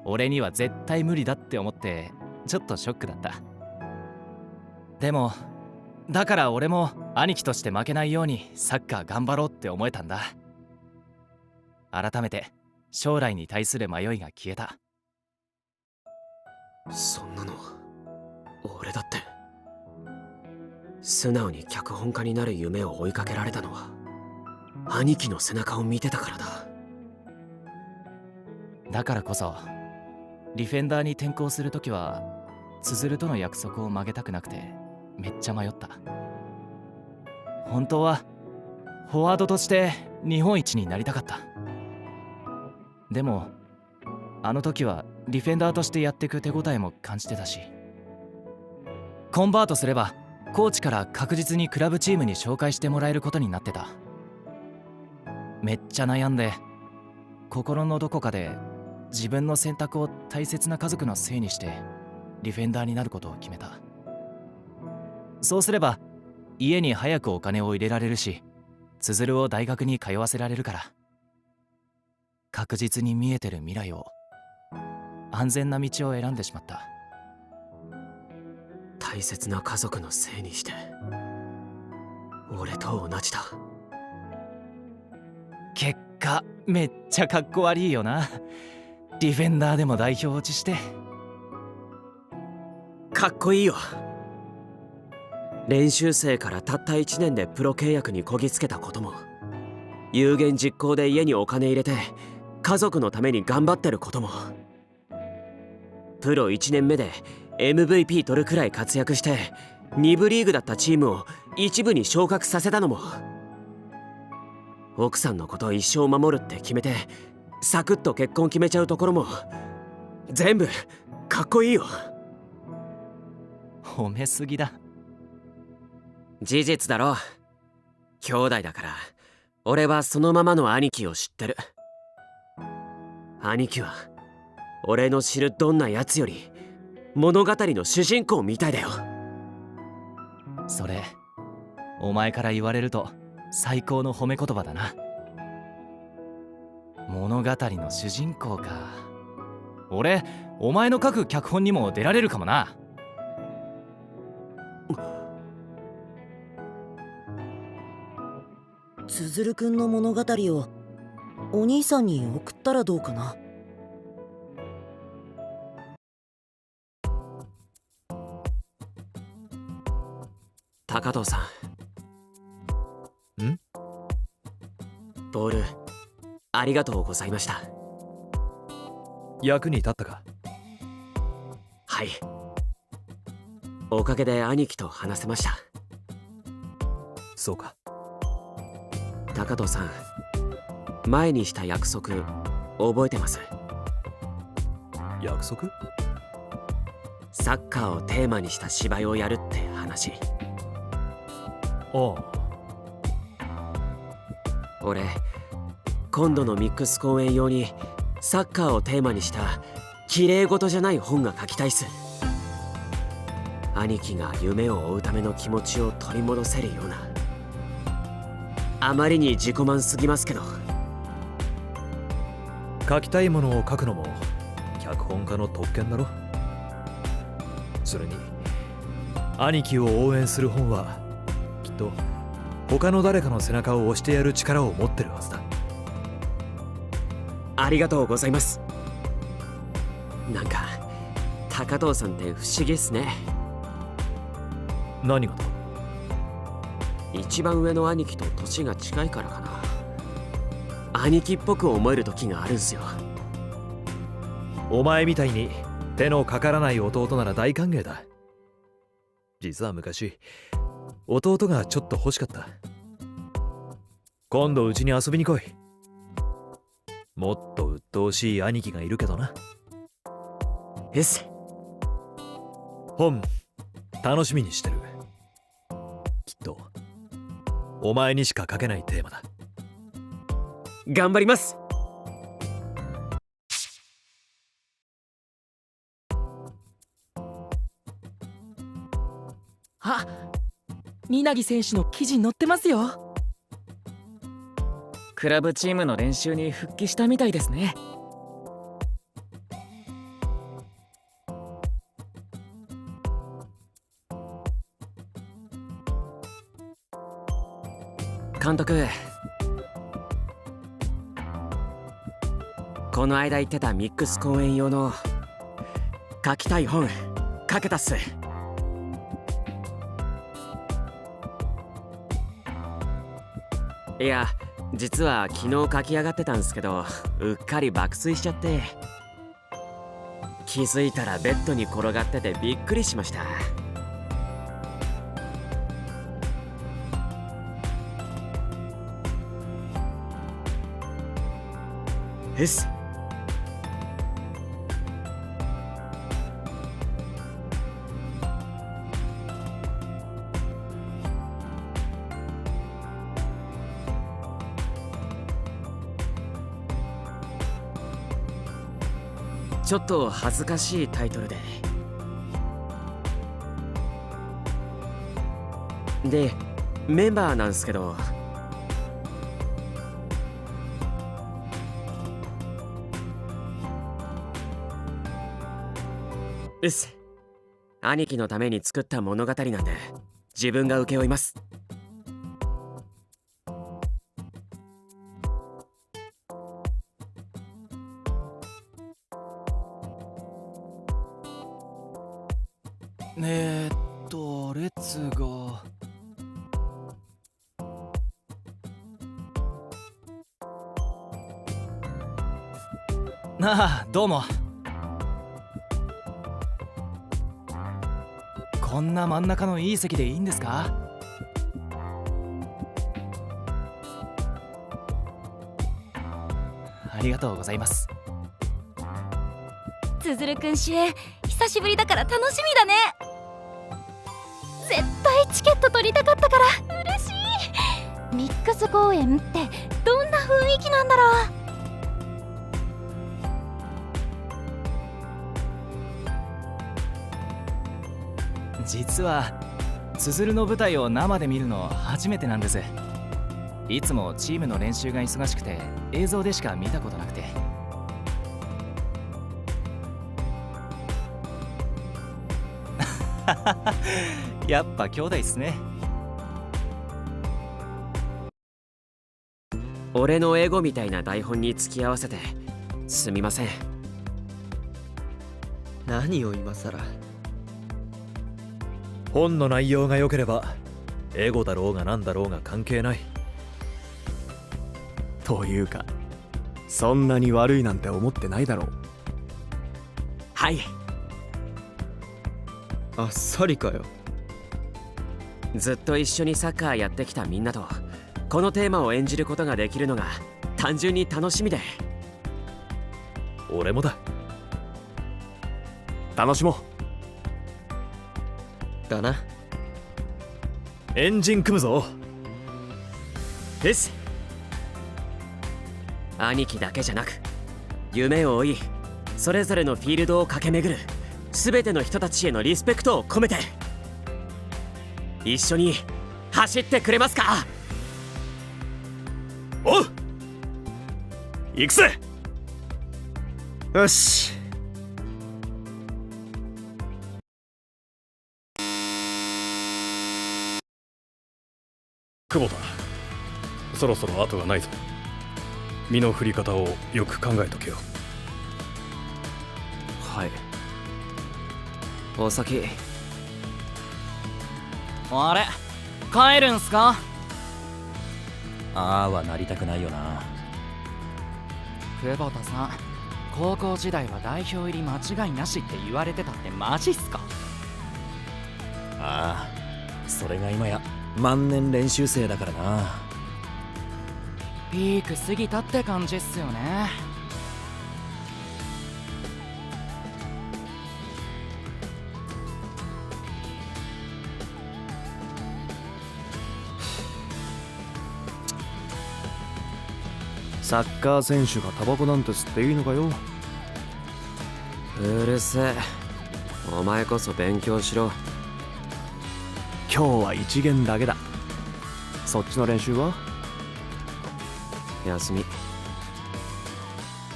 俺には絶対無理だって思ってちょっとショックだった。でもだから俺も兄貴として負けないようにサッカー頑張ろうって思えたんだ。改めて将来に対する迷いが消えた。そんなの俺だって素直に脚本家になる夢を追いかけられたのは兄貴の背中を見てたからだ。だからこそディフェンダーに転向するときはつづるとの約束を曲げたくなくてめっちゃ迷った。本当はフォワードとして日本一になりたかった。でもあの時はディフェンダーとしてやっていく手応えも感じてたし、コンバートすればコーチから確実にクラブチームに紹介してもらえることになってた。めっちゃ悩んで心のどこかで自分の選択を大切な家族のせいにしてディフェンダーになることを決めた。そうすれば家に早くお金を入れられるし、つづるを大学に通わせられるから。確実に見えてる未来を安全な道を選んでしまった。大切な家族のせいにして俺と同じだ。結果めっちゃかっこ悪いよな。ディフェンダーでも代表落ちして。かっこいいよ。練習生からたった1年でプロ契約にこぎつけたことも、有言実行で家にお金入れて家族のために頑張ってることも、プロ1年目で MVP 取るくらい活躍して2部リーグだったチームを1部に昇格させたのも、奥さんのことを一生守るって決めてサクッと結婚決めちゃうところも全部かっこいいよ。褒めすぎだ。事実だろ。兄弟だから俺はそのままの兄貴を知ってる。兄貴は俺の知るどんなやつより物語の主人公みたいだよ。それお前から言われると最高の褒め言葉だな。物語の主人公か。俺お前の書く脚本にも出られるかもな。つづるくんの物語をお兄さんに送ったらどうかな。高藤さん。ボールありがとうございました。役に立ったか？はい。おかげで兄貴と話せました。そうか。高藤さん、前にした約束覚えてます？約束？サッカーをテーマにした芝居をやるって話。ああ。俺今度のミックス公演用にサッカーをテーマにした綺麗事じゃない本が書きたいっす。兄貴が夢を追うための気持ちを取り戻せるような。あまりに自己満すぎますけど。書きたいものを書くのも脚本家の特権だろ。それに兄貴を応援する本はきっと他の誰かの背中を押してやる力を持ってるはずだ。ありがとうございます。なんか高藤さんって不思議っすね。何がだ？一番上の兄貴と年が近いからかな。兄貴っぽく思える時があるんすよ。お前みたいに手のかからない弟なら大歓迎だ。実は昔弟がちょっと欲しかった。今度うちに遊びに来い。もっと鬱陶しい兄貴がいるけどな。よし。本楽しみにしてる。きっとお前にしか書けないテーマだ。頑張ります。あ、稲城選手の記事に載ってますよ。クラブチームの練習に復帰したみたいですね。監督、この間言ってたミックス公演用の書きたい本書けたっす。いや、実は昨日書き上がってたんすけど、うっかり爆睡しちゃって、気づいたらベッドに転がっててびっくりしました。よし。ちょっと恥ずかしいタイトルでメンバーなんすけど、うっす。兄貴のために作った物語なんで自分が請け負います。列がなあ、どうも。ここんな真ん中のいい席でいいんですか？ありがとうございます。つづるくん主演久しぶりだから楽しみだね。絶対チケット取りたかったから嬉しい。ミックス公演ってどんな雰囲気なんだろう。実はつづるの舞台を生で見るの初めてなんです。いつもチームの練習が忙しくて映像でしか見たことなくて。やっぱ兄弟っすね。俺のエゴみたいな台本に付き合わせてすみません。何を今更。本の内容が良ければエゴだろうが何だろうが関係ない。というかそんなに悪いなんて思ってないだろう。はい。あっさりかよ。ずっと一緒にサッカーやってきたみんなとこのテーマを演じることができるのが単純に楽しみで。俺もだ。楽しもう。だな。エンジン組むぞ。です。兄貴だけじゃなく夢を追いそれぞれのフィールドを駆け巡る全ての人たちへのリスペクトを込めて一緒に走ってくれますか？おう、行くぜ。よし。久保田、そろそろ後がないぞ。身の振り方をよく考えとけよ。はい。お先。あれ、帰るんすか？ああはなりたくないよな。久保田さん、高校時代は代表入り間違いなしって言われてたってマジっすか？ああ、それが今や万年練習生だからな。ピーク過ぎたって感じっすよね。サッカー選手がタバコなんて吸っていいのかよ。うるせえ。お前こそ勉強しろ。今日は一限だけだ。そっちの練習は？休み。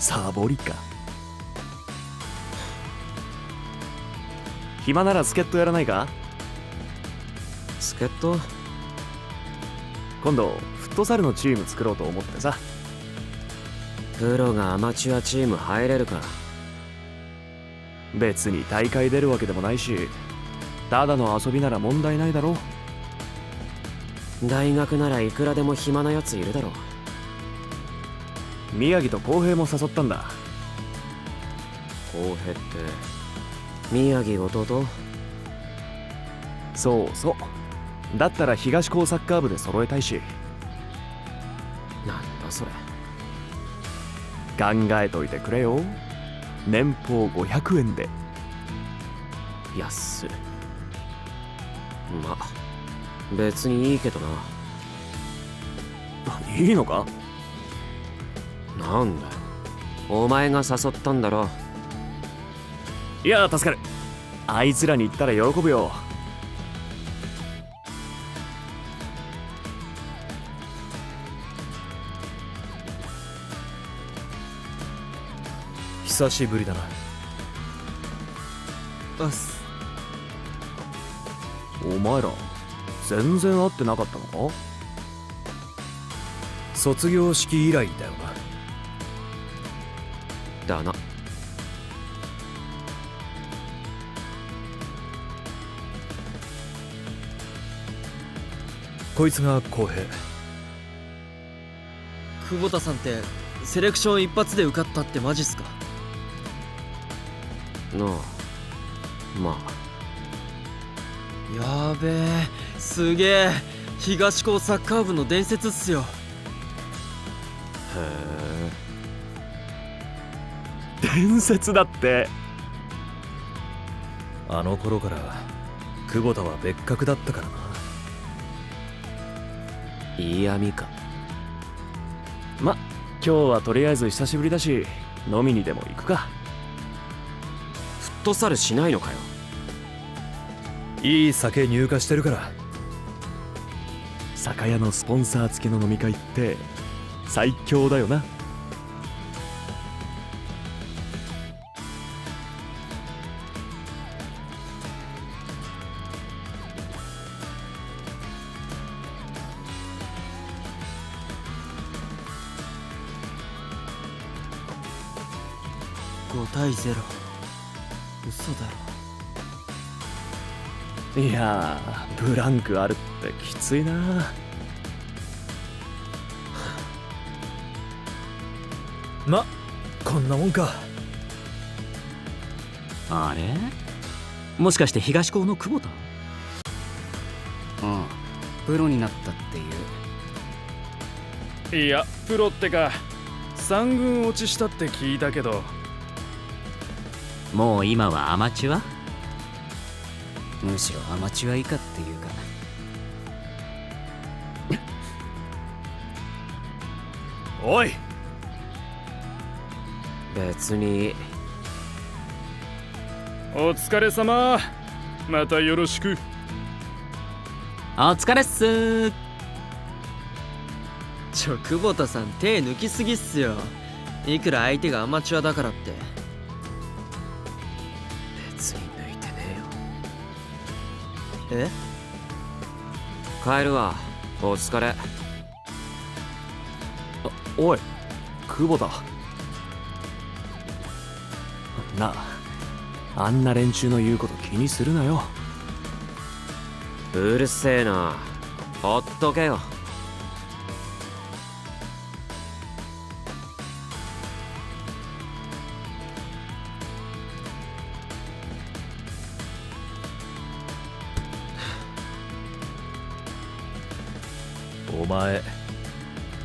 サボりか。暇なら助っ人やらないか？助っ人？今度フットサルのチーム作ろうと思ってさ。プロがアマチュアチーム入れるか？別に大会出るわけでもないし、ただの遊びなら問題ないだろ。大学ならいくらでも暇なやついるだろ。宮城と浩平も誘ったんだ。浩平って宮城弟？そうそう。だったら東高サッカー部で揃えたいし。なんだそれ。考えといてくれよ。年俸500円で。安っ。ま、別にいいけどな。いいのか？なんだよ、お前が誘ったんだろ。いや助かる。あいつらに言ったら喜ぶよ。久しぶりだな。うっす。お前ら全然会ってなかったのか？卒業式以来だよな。だな。こいつが浩平。久保田さんってセレクション一発で受かったってマジっすか？なあ、まあやべえ、すげえ、東高サッカー部の伝説っすよ。へえ、伝説だって。あの頃から久保田は別格だったからな。嫌味か。ま、今日はとりあえず久しぶりだし飲みにでも行くか。フットサルしないのかよ。いい酒入荷してるから。酒屋のスポンサー付きの飲み会って最強だよな。5対0。嘘だろ。いやー、ブランクあるってきついな。ま、こんなもんか。あれ、もしかして東高の久保田？ああ、プロになったっていう。いや、プロってか3軍落ちしたって聞いたけど。もう今はアマチュア？むしろアマチュア以下っていうか。おい、別に。お疲れ様。またよろしく。お疲れっす。久保田さん手抜きすぎっすよ。いくら相手がアマチュアだからって。別に抜いてねえよ。帰るわ。お疲れ。おい、久保田。なあ、あんな連中の言うこと気にするなよ。うるせえな。ほっとけよ。お前、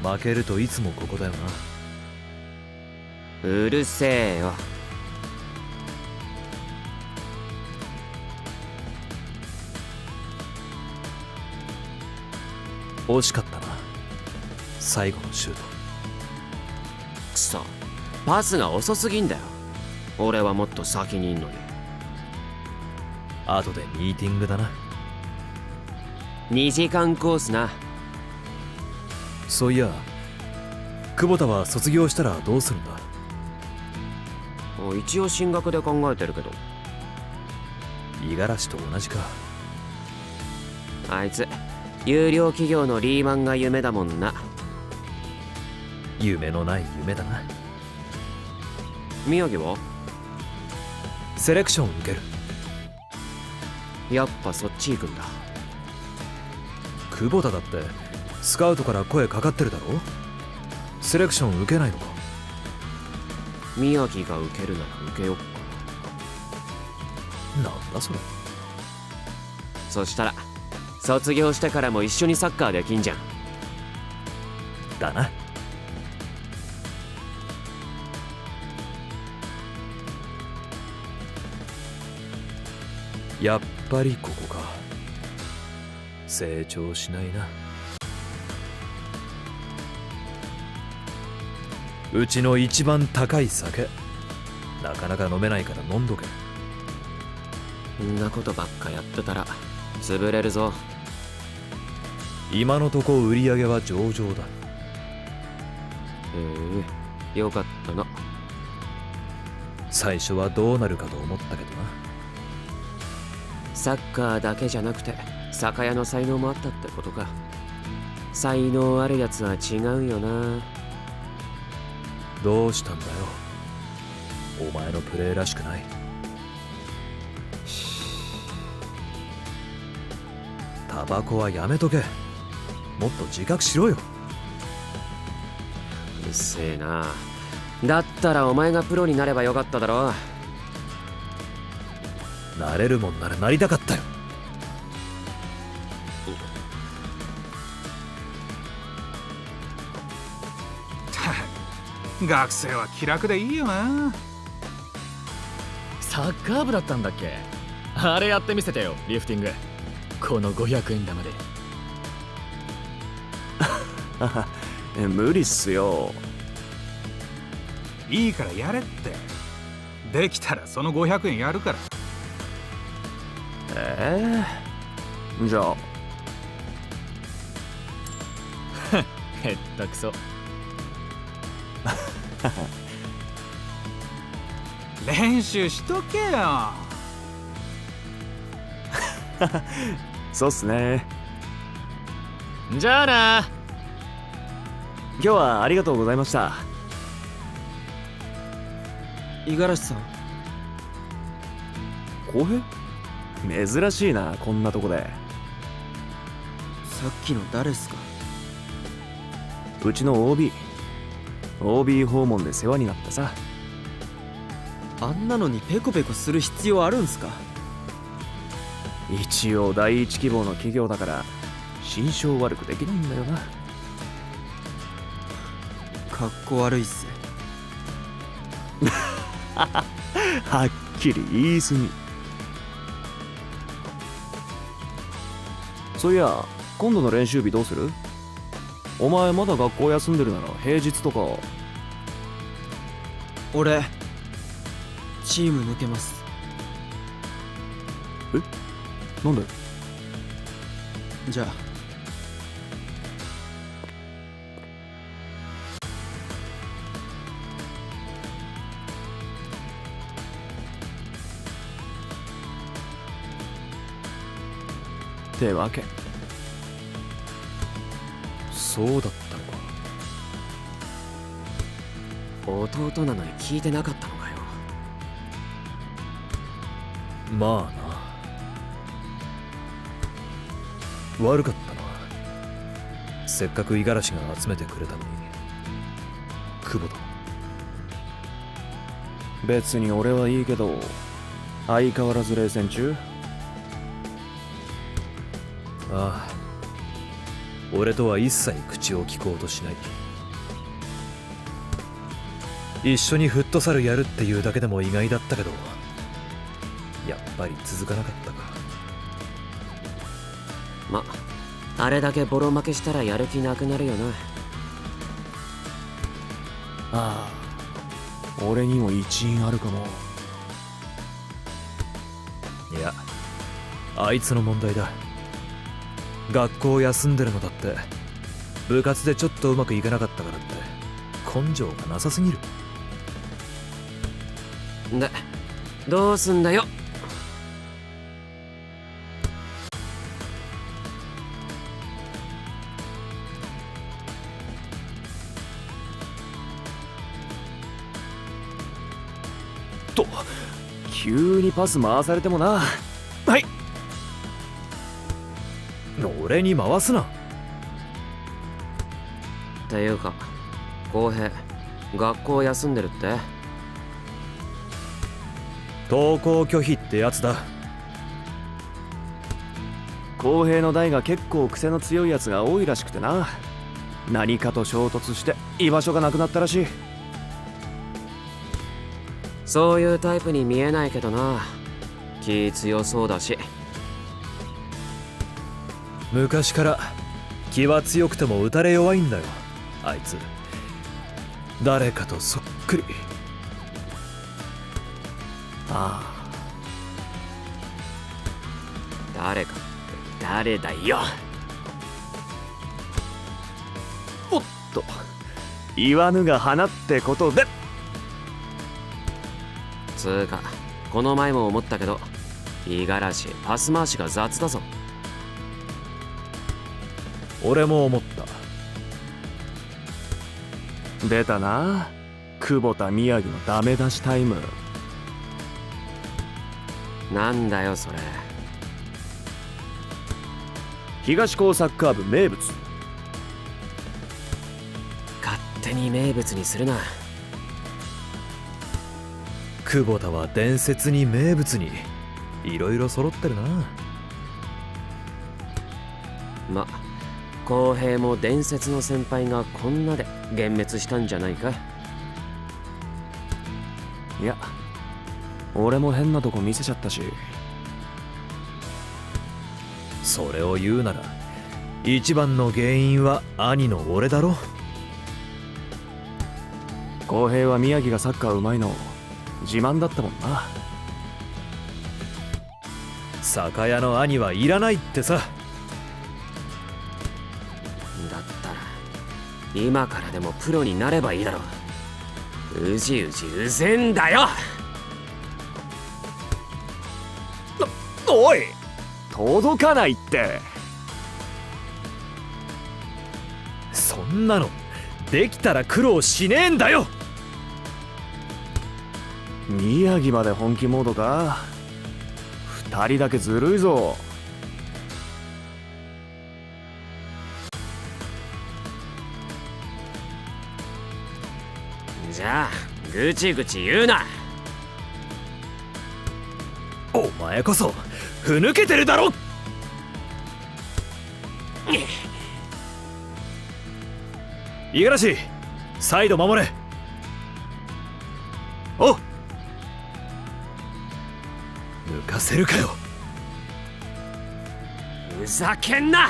負けるといつもここだよな。うるせえよ。惜しかったな、最後のシュート。くそ、パスが遅すぎんだよ。俺はもっと先にいんのに。後でミーティングだな。2時間コースな。そういや、久保田は卒業したらどうするんだ？一応進学で考えてるけど。五十嵐と同じか。あいつ有料企業のリーマンが夢だもんな。夢のない夢だな。宮城はセレクション受ける。やっぱそっち行くんだ。久保田だってスカウトから声かかってるだろ。セレクション受けないのか？宮城が受けるなら受けよっか。なんだそれ。そしたら卒業してからも一緒にサッカーできんじゃん。だな。やっぱりここか。成長しないな。うちの一番高い酒、なかなか飲めないから飲んどけ。んなことばっかやってたら潰れるぞ。今のとこ売り上げは上々だ。よかったな。最初はどうなるかと思ったけどな。サッカーだけじゃなくて酒屋の才能もあったってことか。才能あるやつは違うよな。どうしたんだよ、お前のプレーらしくない。タバコはやめとけ。もっと自覚しろよ。うっせえな。だったらお前がプロになればよかっただろ。なれるもんならなりたかったよ。学生は気楽でいいよな。サッカー部だったんだっけ？あれやってみせてよ、リフティング。この500円玉で。無理っすよ。いいからやれって。できたらその500円やるから。じゃあへったくそ。練習しとけよ。そうっすね。じゃあな。今日はありがとうございました。五十嵐さん。浩平？珍しいな、こんなとこで。さっきの誰っすか？うちの OB 訪問で世話になってさ。あんなのにペコペコする必要あるんすか？一応第一希望の企業だから心象悪くできないんだよな。かっこ悪いっす。はっきり言い過ぎ。そういや、今度の練習日どうする？お前まだ学校休んでるなら平日とか。俺チーム抜けます。なんで？じゃあってわけ。そうだったのか。弟なのに聞いてなかったのかよ。まあな、悪かったな。せっかく五十嵐が集めてくれたのに。久保田。別に俺はいいけど、相変わらず冷戦中？ああ、俺とは一切口を聞こうとしない。一緒にフットサルやるっていうだけでも意外だったけど、やっぱり続かなかったか。あれだけボロ負けしたらやる気なくなるよな。ああ、俺にも一因あるかも。いや、あいつの問題だ。学校休んでるのだって部活でちょっとうまくいかなかったからって根性がなさすぎる。で、どうすんだよ。と、急にパス回されてもな。はい。俺に回すな。っていうか、浩平、学校休んでるって？登校拒否ってやつだ。公平の代が結構癖の強いやつが多いらしくてな。何かと衝突して居場所がなくなったらしい。そういうタイプに見えないけどな。気強そうだし。昔から気は強くても打たれ弱いんだよ、あいつ。誰かとそっくり。ああ。誰かって誰だよ。おっと、言わぬが花ってことで。つーか、この前も思ったけど、五十嵐パス回しが雑だぞ。俺も思った。出たな、久保田宮城のダメ出しタイム。なんだよそれ。東高サッカー部名物。勝手に名物にするな。久保田は伝説に名物にいろいろ揃ってるな。浩平も伝説の先輩がこんなで幻滅したんじゃないか。いや俺も変なとこ見せちゃったし。それを言うなら一番の原因は兄の俺だろ。浩平は宮城がサッカーうまいの自慢だったもんな。酒屋の兄はいらないってさ。だったら今からでもプロになればいいだろう。うじうじうぜんだよ。おい届かないって。そんなのできたら苦労しねえんだよ。宮城まで本気モードか。2人だけずるいぞ。じゃあぐちぐち言うな。お前こそふぬけてるだろ。五十嵐サイド守れ。おっ抜かせるかよ。ふざけんな。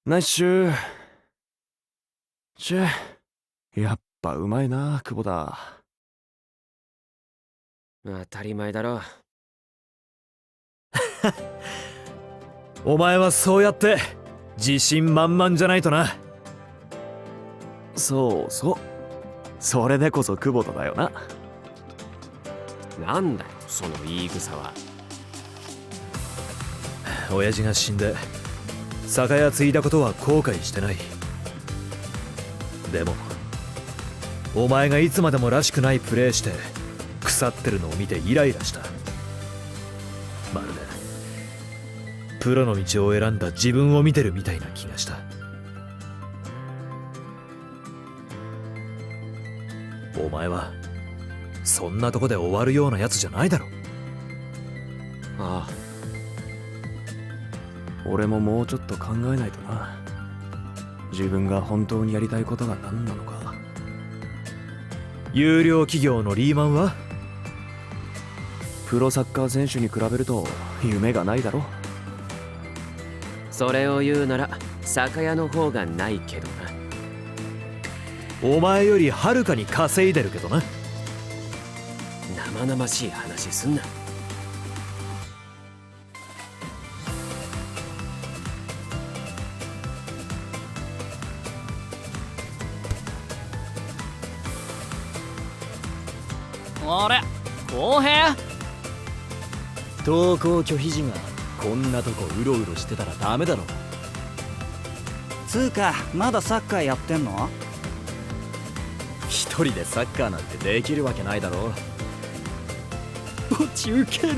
ナイスシュー。やっぱうまいな久保田。当たり前だろ。お前はそうやって自信満々じゃないとな。そうそう、それでこそ久保田だよな。なんだよその言い草は。親父が死んで酒屋継いだことは後悔してない。でもお前がいつまでもらしくないプレーして腐ってるのを見てイライラした。まるでプロの道を選んだ自分を見てるみたいな気がした。お前はそんなとこで終わるようなやつじゃないだろ。ああ、俺ももうちょっと考えないとな。自分が本当にやりたいことが何なのか。有料企業のリーマンはプロサッカー選手に比べると夢がないだろ。それを言うなら酒屋の方がないけどな。お前よりはるかに稼いでるけどな。生々しい話すんな。あれ公平。登校拒否時がこんなとこうろうろしてたらダメだろ。つうかまだサッカーやってんの？一人でサッカーなんてできるわけないだろ。落ち受ける。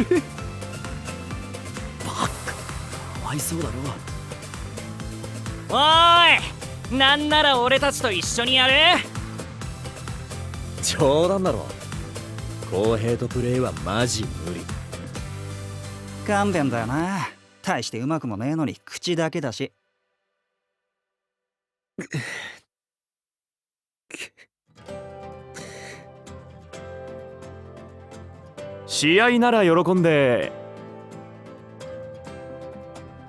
バカ、かわいそうだろ。おーい、なんなら俺たちと一緒にやる？冗談だろ。公平とプレイはマジ無理。勘弁だよな。大してうまくもねえのに口だけだし。試合なら喜んで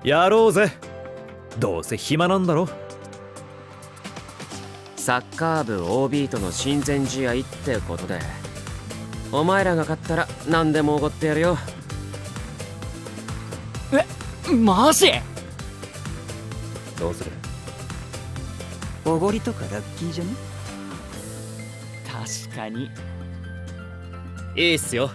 やろうぜ。どうせ暇なんだろ。サッカー部 OB との親善試合ってことで、お前らが勝ったら何でもおごってやるよ。マジ？どうする？おごりとかラッキーじゃね？確かに。いいっすよ。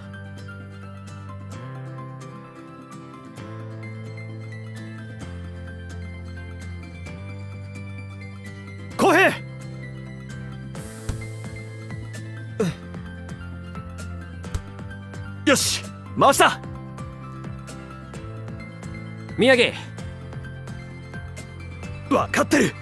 公平。よし回した。宮城。分かってる。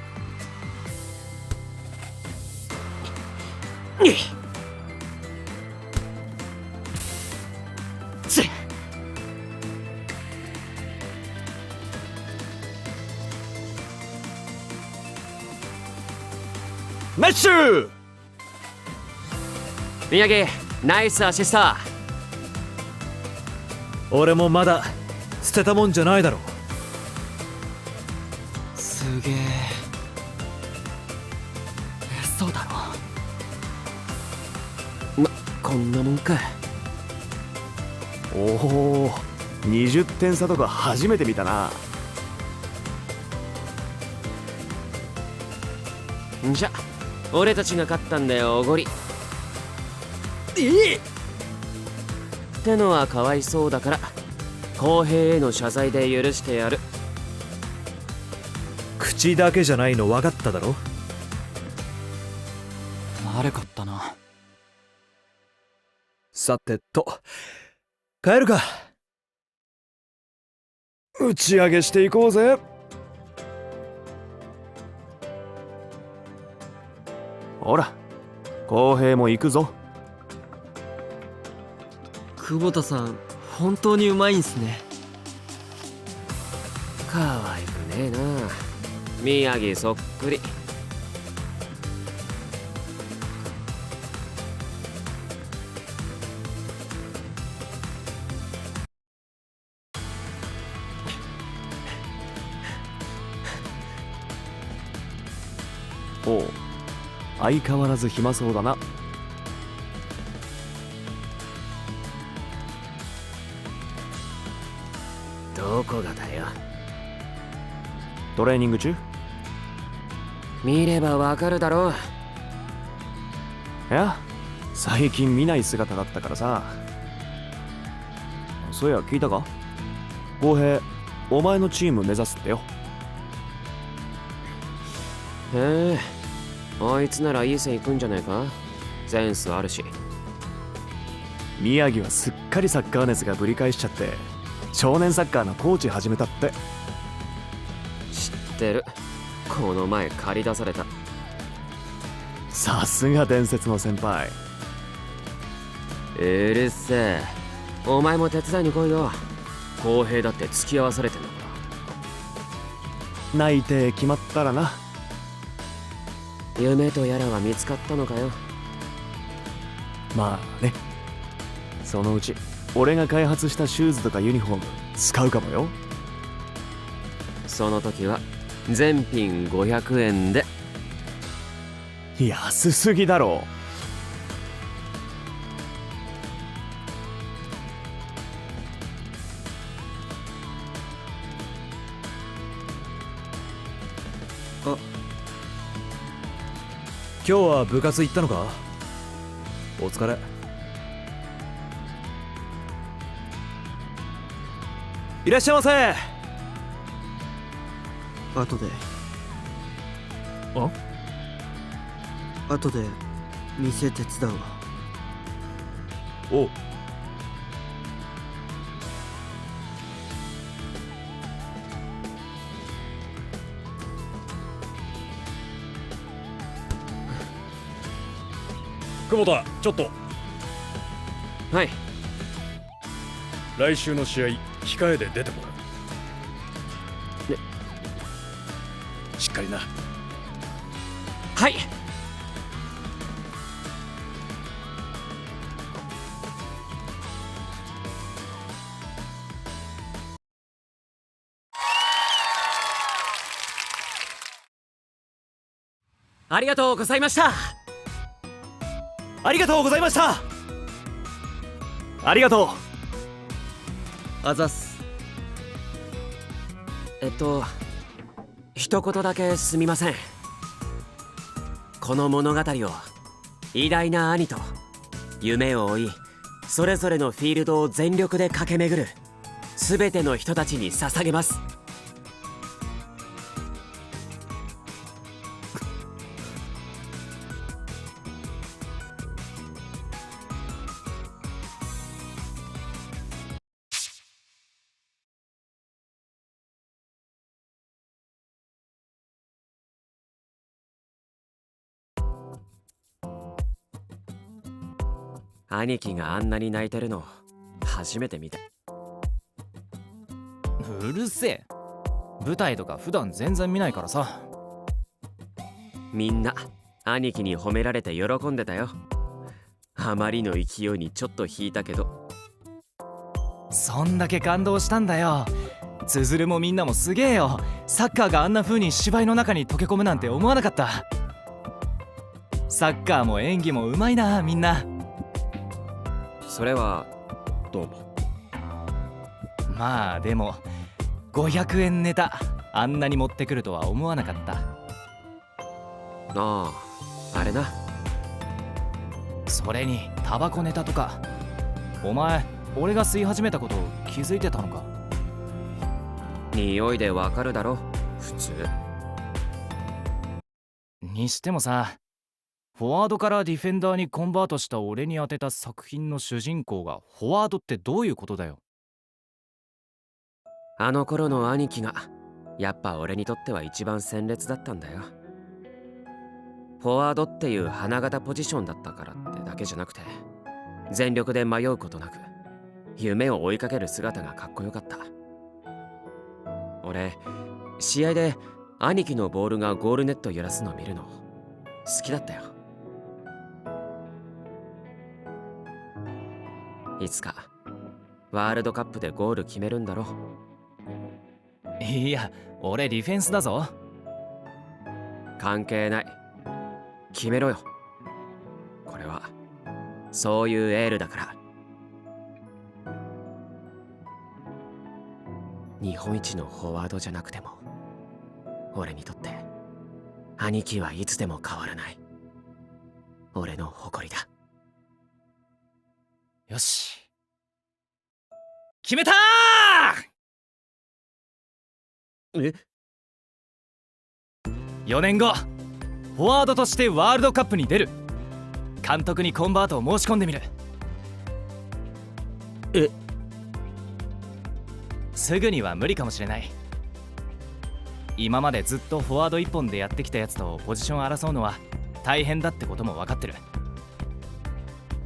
ナイスシュー。宮城ナイスアシスト。俺もまだ捨てたもんじゃないだろう。すげえ。そうだろ。こんなもんか。おお、20点差とか初めて見たな。んじゃ俺たちが勝ったんだよ、おごり。ってのはかわいそうだから公平への謝罪で許してやる。口だけじゃないの分かっただろ。悪かったな。さてと帰るか。打ち上げしていこうぜ。ほら公平も行くぞ。久保田さん本当にうまいんすね。かわいくねえな、宮城そっくり。おう、相変わらず暇そうだな。どこがだよ。トレーニング中？見ればわかるだろう。いや、最近見ない姿だったからさ。そういや聞いたか？公平、お前のチーム目指すってよ。へえ、あいつならいい線いくんじゃないか。センスあるし。宮城はすっかりサッカー熱がぶり返しちゃって少年サッカーのコーチ始めたって。知ってる、この前借り出された。さすが伝説の先輩。うるせえ、お前も手伝いに来いよ。公平だって付き合わされてんだから。内定決まったらな。夢とやらは見つかったのかよ。まあね、そのうち俺が開発したシューズとかユニフォーム使うかもよ。その時は全品500円で。安すぎだろう。今日は部活行ったのか？お疲れ。いらっしゃいませ。後で。あ？後で店手伝うわ。おう。久保田、ちょっと。はい。来週の試合控えで出てもらう。しっかりな。はい。ありがとうございました。ありがとうございました。ありがとう。あざっす。一言だけすみません。この物語を偉大な兄と夢を追い、それぞれのフィールドを全力で駆け巡る全ての人たちに捧げます。兄貴があんなに泣いてるの初めて見た。うるせえ。舞台とか普段全然見ないからさ。みんな兄貴に褒められて喜んでたよ。あまりの勢いにちょっと引いたけど。そんだけ感動したんだよ。つづるもみんなもすげえよ。サッカーがあんな風に芝居の中に溶け込むなんて思わなかった。サッカーも演技もうまいな、みんな。それはどうも。まあでも500円ネタあんなに持ってくるとは思わなかった。ああ、あれな。それにタバコネタとか。お前俺が吸い始めたこと気づいてたのか？匂いでわかるだろ普通。にしてもさ、フォワードからディフェンダーにコンバートした俺に当てた作品の主人公がフォワードってどういうことだよ。あの頃の兄貴がやっぱ俺にとっては一番鮮烈だったんだよ。フォワードっていう花形ポジションだったからってだけじゃなくて、全力で迷うことなく夢を追いかける姿がかっこよかった。俺試合で兄貴のボールがゴールネット揺らすのを見るの好きだったよ。いつかワールドカップでゴール決めるんだろ。いや、俺ディフェンスだぞ。関係ない、決めろよ。これはそういうエールだから。日本一のフォワードじゃなくても俺にとって兄貴はいつでも変わらない俺の誇りだ。よし、決めたー。え4年後フォワードとしてワールドカップに出る。監督にコンバートを申し込んでみる。すぐには無理かもしれない。今までずっとフォワード1本でやってきたやつとポジション争うのは大変だってことも分かってる。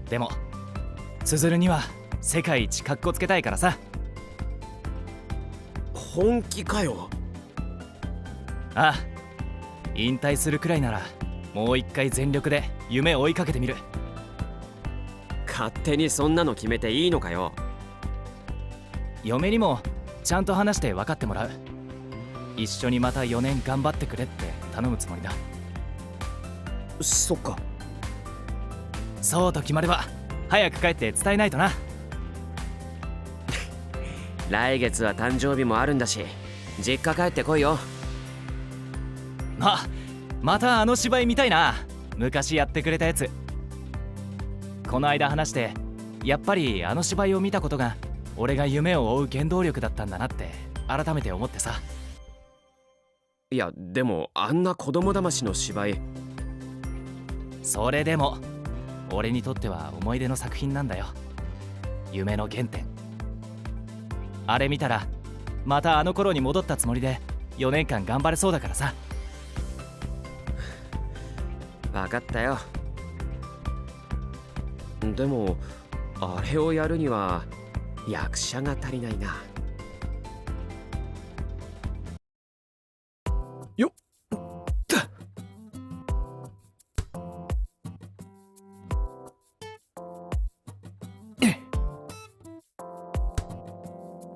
でもつづるには世界一かっこつけたいからさ。本気かよ。ああ、引退するくらいならもう一回全力で夢を追いかけてみる。勝手にそんなの決めていいのかよ。嫁にもちゃんと話して分かってもらう。一緒にまた4年頑張ってくれって頼むつもりだ。そっか。そうと決まれば早く帰って伝えないとな。来月は誕生日もあるんだし実家帰ってこいよ。またあの芝居見たいな。昔やってくれたやつ。この間話してやっぱりあの芝居を見たことが俺が夢を追う原動力だったんだなって改めて思ってさ。いやでもあんな子供騙しの芝居。それでも俺にとっては思い出の作品なんだよ。夢の原点。あれ見たらまたあの頃に戻ったつもりで4年間頑張れそうだからさ。分かったよ。でもあれをやるには役者が足りないな。よっ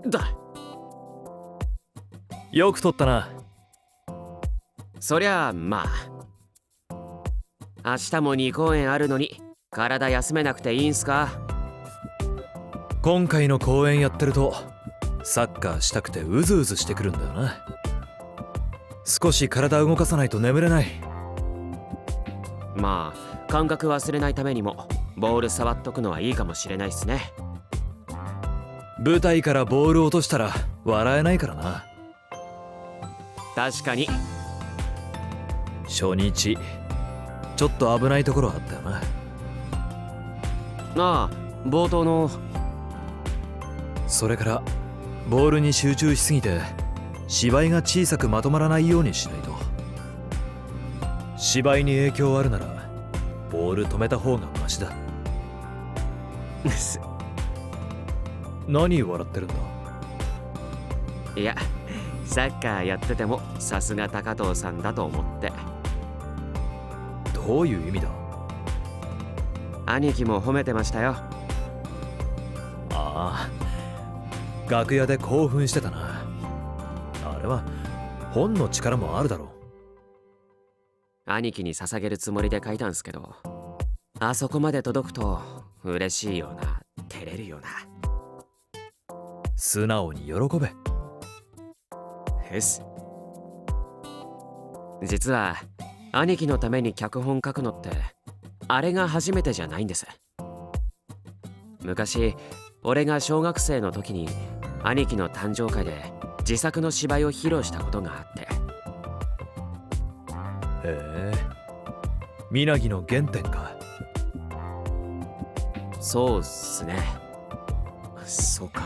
だ。よく撮ったな。そりゃあまあ明日も2公演あるのに体休めなくていいんすか？今回の公演やってるとサッカーしたくてうずうずしてくるんだよな。少し体動かさないと眠れない。まあ感覚忘れないためにもボール触っとくのはいいかもしれないっすね。舞台からボール落としたら笑えないからな。確かに。初日ちょっと危ないところあったよな。ああ、冒頭の。それからボールに集中しすぎて芝居が小さくまとまらないようにしないと。芝居に影響あるならボール止めた方がマシだ。何笑ってるんだ？いや、サッカーやっててもさすが高藤さんだと思って。どういう意味だ？兄貴も褒めてましたよ。ああ、楽屋で興奮してたな。あれは本の力もあるだろう。兄貴に捧げるつもりで書いたんすけど、あそこまで届くと嬉しいような、照れるような。素直に喜べ。実は兄貴のために脚本書くのってあれが初めてじゃないんです。昔俺が小学生の時に兄貴の誕生会で自作の芝居を披露したことがあって。へえ、皆木の原点か。そうっすね。そうか、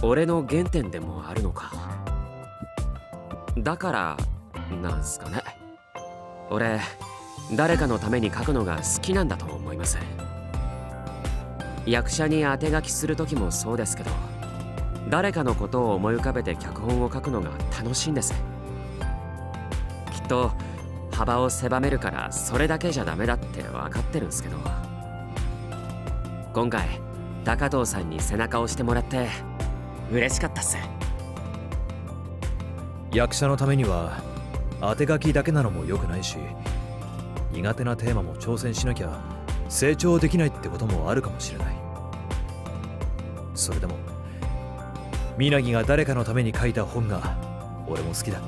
俺の原点でもあるのか。だからなんすかね、俺誰かのために書くのが好きなんだと思います。役者に当て書きする時もそうですけど、誰かのことを思い浮かべて脚本を書くのが楽しいんです。きっと幅を狭めるからそれだけじゃダメだって分かってるんすけど、今回高藤さんに背中を押してもらって嬉しかったっす。役者のためには当て書きだけなのも良くないし、苦手なテーマも挑戦しなきゃ成長できないってこともあるかもしれない。それでも皆木が誰かのために書いた本が俺も好きだ。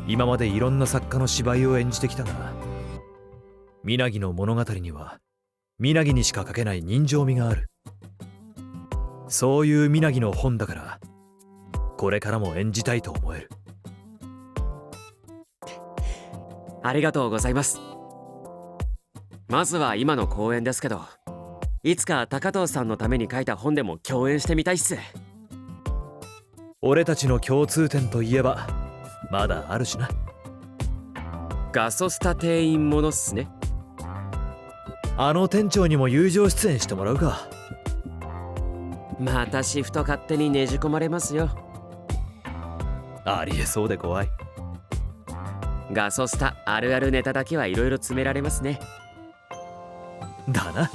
今までいろんな作家の芝居を演じてきたが、皆木の物語には皆木にしか書けない人情味がある。そういう皆木の本だからこれからも演じたいと思える。ありがとうございます。まずは今の公演ですけど、いつか高藤さんのために書いた本でも共演してみたいっす。俺たちの共通点といえばまだあるしな。ガソスタ店員ものっすね。あの店長にも友情出演してもらうか。またシフト勝手にねじ込まれますよ。ありえそうで怖い。ガソスタあるあるネタだけはいろいろ詰められますね。だな。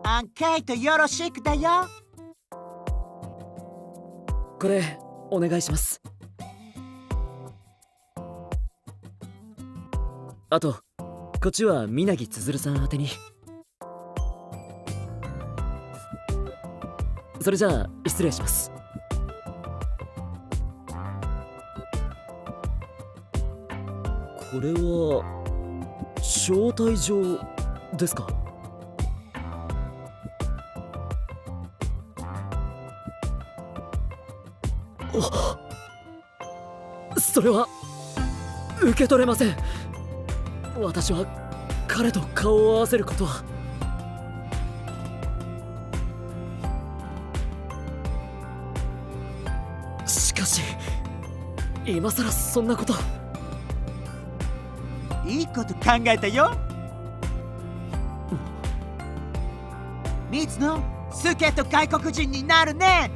アンケートよろしくだよ。これお願いします。あとこっちは皆木つづるさん宛てに。それじゃあ失礼します。これは招待状ですか？それは受け取れません。私は彼と顔を合わせることは。しかし今さらそんなこと。いいこと考えたよ。水野、スケと外国人になるね。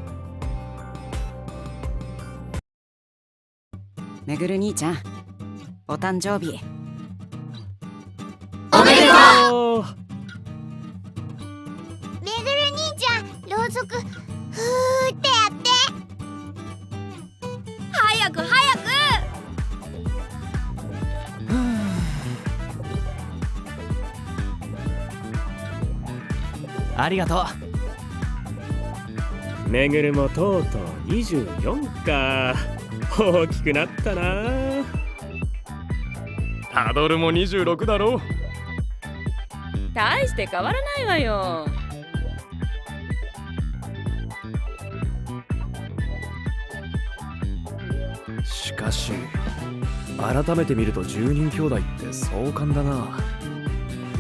めぐる兄ちゃん、お誕生日おめでとう。めぐる兄ちゃん、ろうそくふーってやって。早く早く。ありがとう。めぐるもとうとう24か。大きくなったな。タドルも26だろ。大して変わらないわよ。しかし改めて見ると10人兄弟って壮観だな。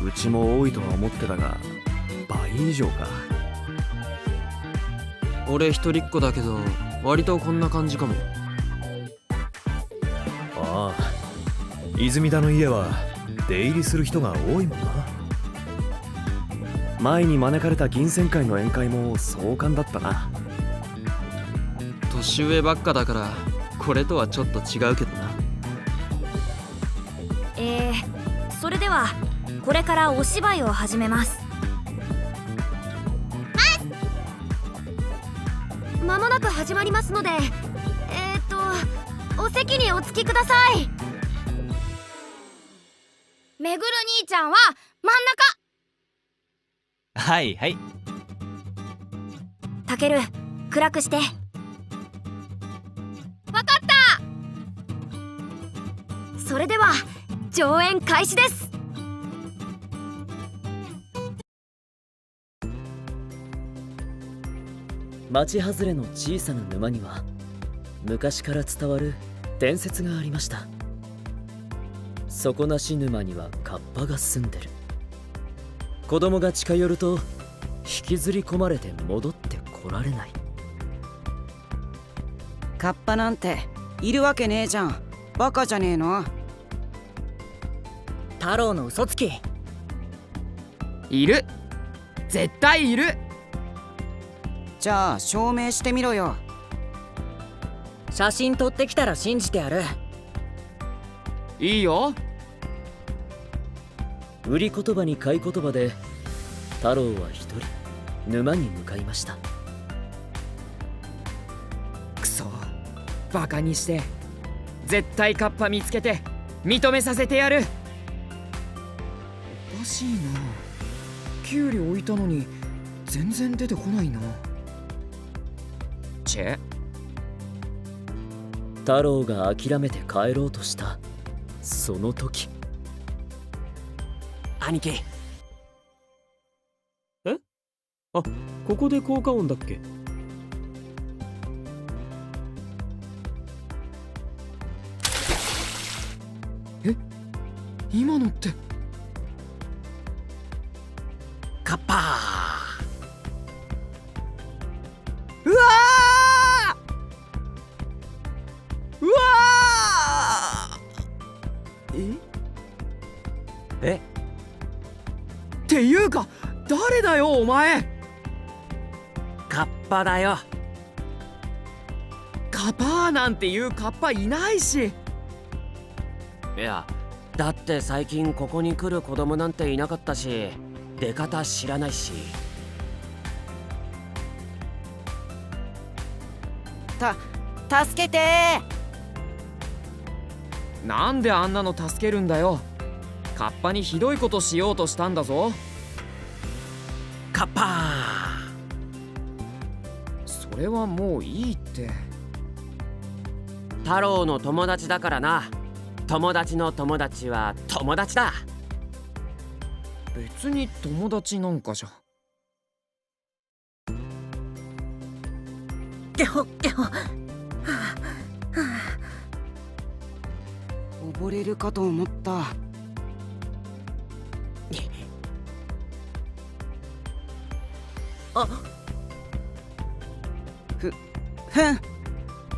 うちも多いとは思ってたが倍以上か。俺一人っ子だけど割とこんな感じかも。ああ、泉田の家は出入りする人が多いもんな。前に招かれた銀仙会の宴会も壮観だったな。年上ばっかだからこれとはちょっと違うけどな。それではこれからお芝居を始めます。間もなく始まりますので、お席におつきください。めぐる兄ちゃんは真ん中。はいはい。たける、暗くして。わかった。それでは上演開始です。町外れの小さな沼には昔から伝わる伝説がありました。底なし沼にはカッパが住んでる。子供が近寄ると引きずり込まれて戻ってこられない。カッパなんているわけねえじゃん。バカじゃねえの。太郎の嘘つき。いる。絶対いる。じゃあ証明してみろよ。写真撮ってきたら信じてやる。いいよ。売り言葉に買い言葉で太郎は一人沼に向かいました。くそ、バカにして絶対カッパ見つけて認めさせてやる。おかしいな。給料置いたのに全然出てこないな。チェ。太郎が諦めて帰ろうとしたその時。兄貴。え？あ、ここで効果音だっけ？え？今のって。カッパー。うわー、うわー。えっていうか誰だよお前。カッパだよ。カパーなんていうカッパいないし。いや、だって最近ここに来る子供なんていなかったし、出方知らないし。助けてー。なんであんなの助けるんだよ。カッパにひどいことしようとしたんだぞ。カッパー。それはもういいって。太郎の友達だからな。友達の友達は友達だ。別に友達なんかじゃ。ゲホゲホ。溺れるかと思った。あふん、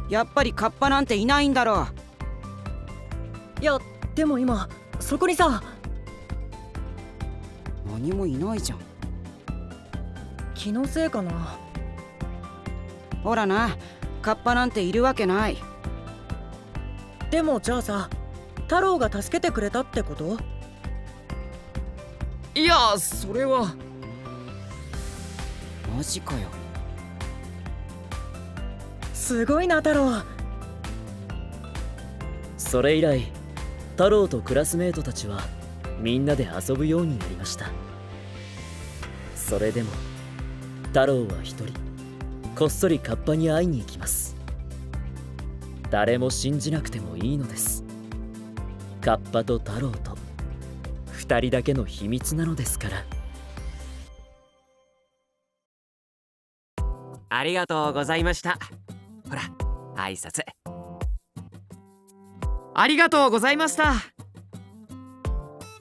やっぱりカッパなんていないんだろ。いやでも今そこにさ。何もいないじゃん。気のせいかな。ほらな、カッパなんているわけない。でもじゃあさ、太郎が助けてくれたってこと？いや、それは。マジかよ。すごいな太郎。それ以来太郎とクラスメートたちはみんなで遊ぶようになりました。それでも太郎は一人こっそりカッパに会いに行きます。誰も信じなくてもいいのです。カッパと太郎と二人だけの秘密なのですから。ありがとうございました。ほら、挨拶。ありがとうございました。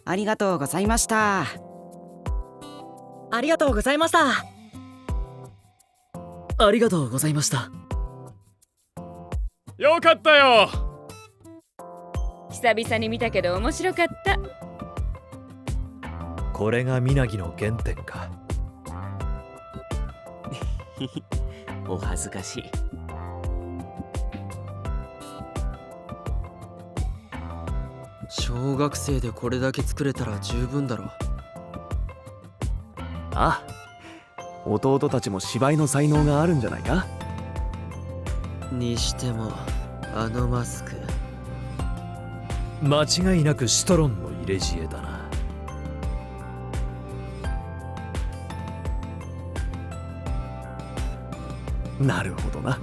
ありがとうございました。ありがとうございました。ありがとうございました。よかったよ。久々に見たけど面白かった。これがみなぎの原点か。お恥ずかしい。小学生でこれだけ作れたら十分だろ。ああ、弟たちも芝居の才能があるんじゃないか。にしてもあのマスク、間違いなくシトロンの入れ知恵だな。なるほどな。ね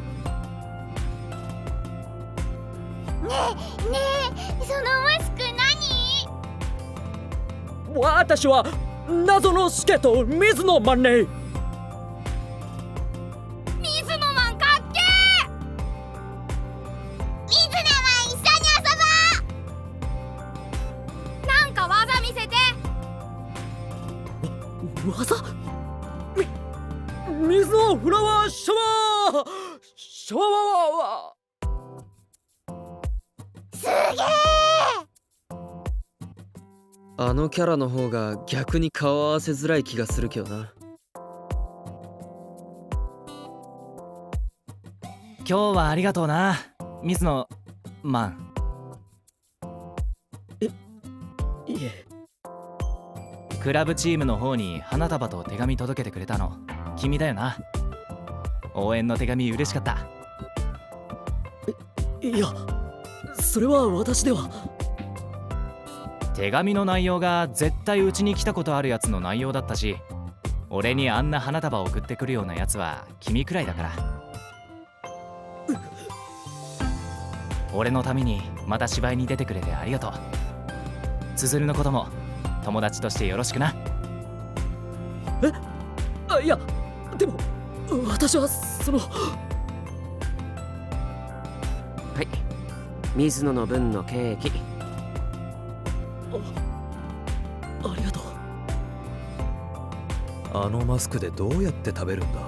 えねえ、そのマスク何？私は謎のスケート水野マンネ。水野マンかっけー。水野マン一緒に遊ぼう。なんか技見せて。技？水のフラワーシャワーシャワー。すげえ。あのキャラの方が逆に顔合わせづらい気がするけどな。今日はありがとうな、水野マン。いえ。クラブチームの方に花束と手紙届けてくれたの君だよな。応援の手紙嬉しかった。いや、それは私では。手紙の内容が絶対うちに来たことあるやつの内容だったし、俺にあんな花束を送ってくるようなやつは君くらいだから。俺のためにまた芝居に出てくれてありがとう。つづるのことも友達としてよろしくな。いや、でも私はその。はい、水野の分のケーキ。ありがとう。あのマスクでどうやって食べるんだ？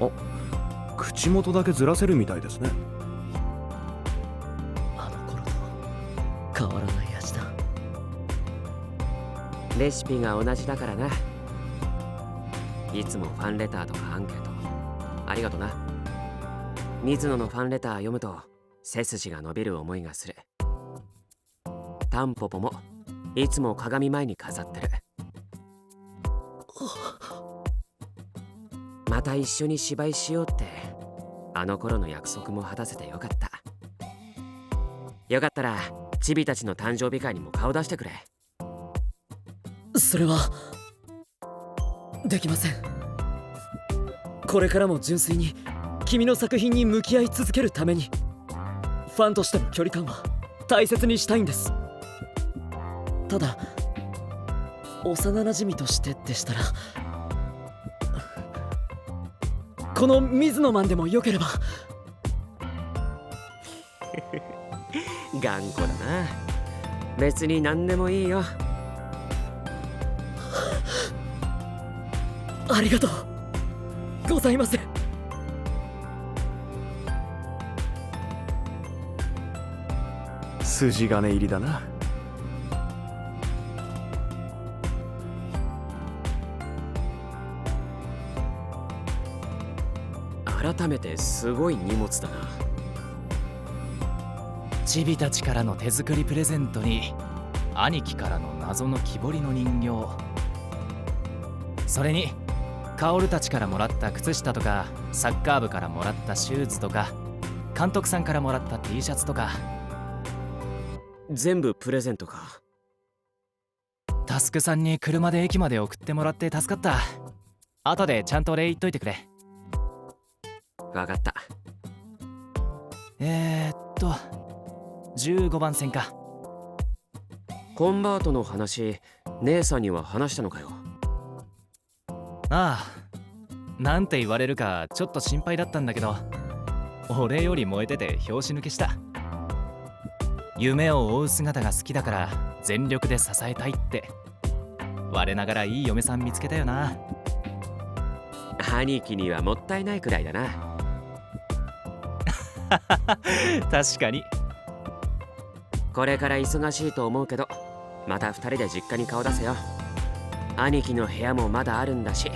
あ、口元だけずらせるみたいですね。あの頃と変わらない味だ。レシピが同じだからな。いつもファンレターとかアンケートありがとな。水野のファンレター読むと背筋が伸びる思いがする。タンポポもいつも鏡前に飾ってる。また一緒に芝居しようってあの頃の約束も果たせてよかった。よかったらチビたちの誕生日会にも顔出してくれ。それはできません。これからも純粋に君の作品に向き合い続けるためにファンとしての距離感は大切にしたいんです。ただ幼なじみとしてでしたら、この水野マンでもよければ。頑固だな。別に何でもいいよ。ありがとうございません。筋金入りだな。改めてすごい荷物だな。チビたちからの手作りプレゼントに兄貴からの謎の木彫りの人形、それに薫たちからもらった靴下とか、サッカー部からもらったシューズとか、監督さんからもらった T シャツとか。全部プレゼントか。タスクさんに車で駅まで送ってもらって助かった。後でちゃんと礼言っといてくれ。わかった。15番線か。コンバートの話、姉さんには話したのかよ。ああ、なんて言われるかちょっと心配だったんだけど、俺より燃えてて拍子抜けした。夢を追う姿が好きだから全力で支えたいって。我ながらいい嫁さん見つけたよな。兄貴にはもったいないくらいだな。確かに。これから忙しいと思うけど、また2人で実家に顔出せよ。兄貴の部屋もまだあるんだし。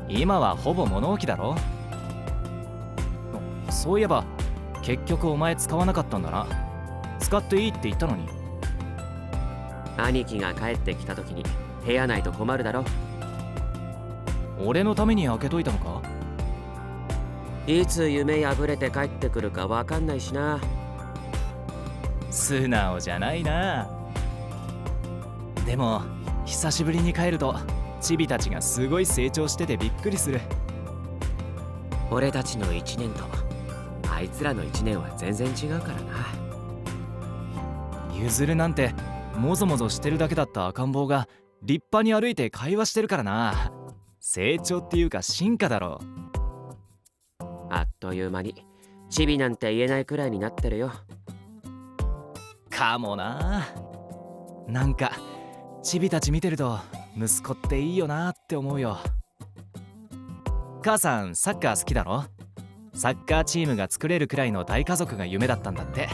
今はほぼ物置だろ。そういえば結局お前使わなかったんだな。使っていいって言ったのに。兄貴が帰ってきた時に部屋ないと困るだろ。俺のために開けといたのか？いつ夢破れて帰ってくるかわかんないしな。素直じゃないな。でも久しぶりに帰るとチビたちがすごい成長しててびっくりする。俺たちの1年とあいつらの1年は全然違うからな。ゆずるなんてもぞもぞしてるだけだった赤ん坊が立派に歩いて会話してるからな。成長っていうか進化だろ。あっという間にチビなんて言えないくらいになってるよ。かもな。なんかチビたち見てると息子っていいよなって思うよ。母さんサッカー好きだろ？サッカーチームが作れるくらいの大家族が夢だったんだって。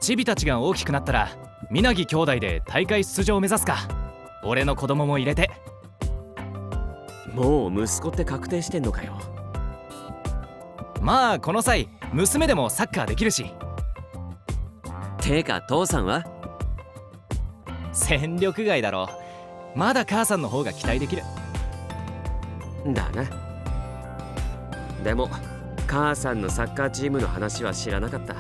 チビたちが大きくなったら皆木兄弟で大会出場を目指すか。俺の子供も入れて。もう息子って確定してんのかよ。まあこの際娘でもサッカーできるし。てか父さんは？戦力外だろ。まだ母さんの方が期待できる。だな。でも母さんのサッカーチームの話は知らなかった。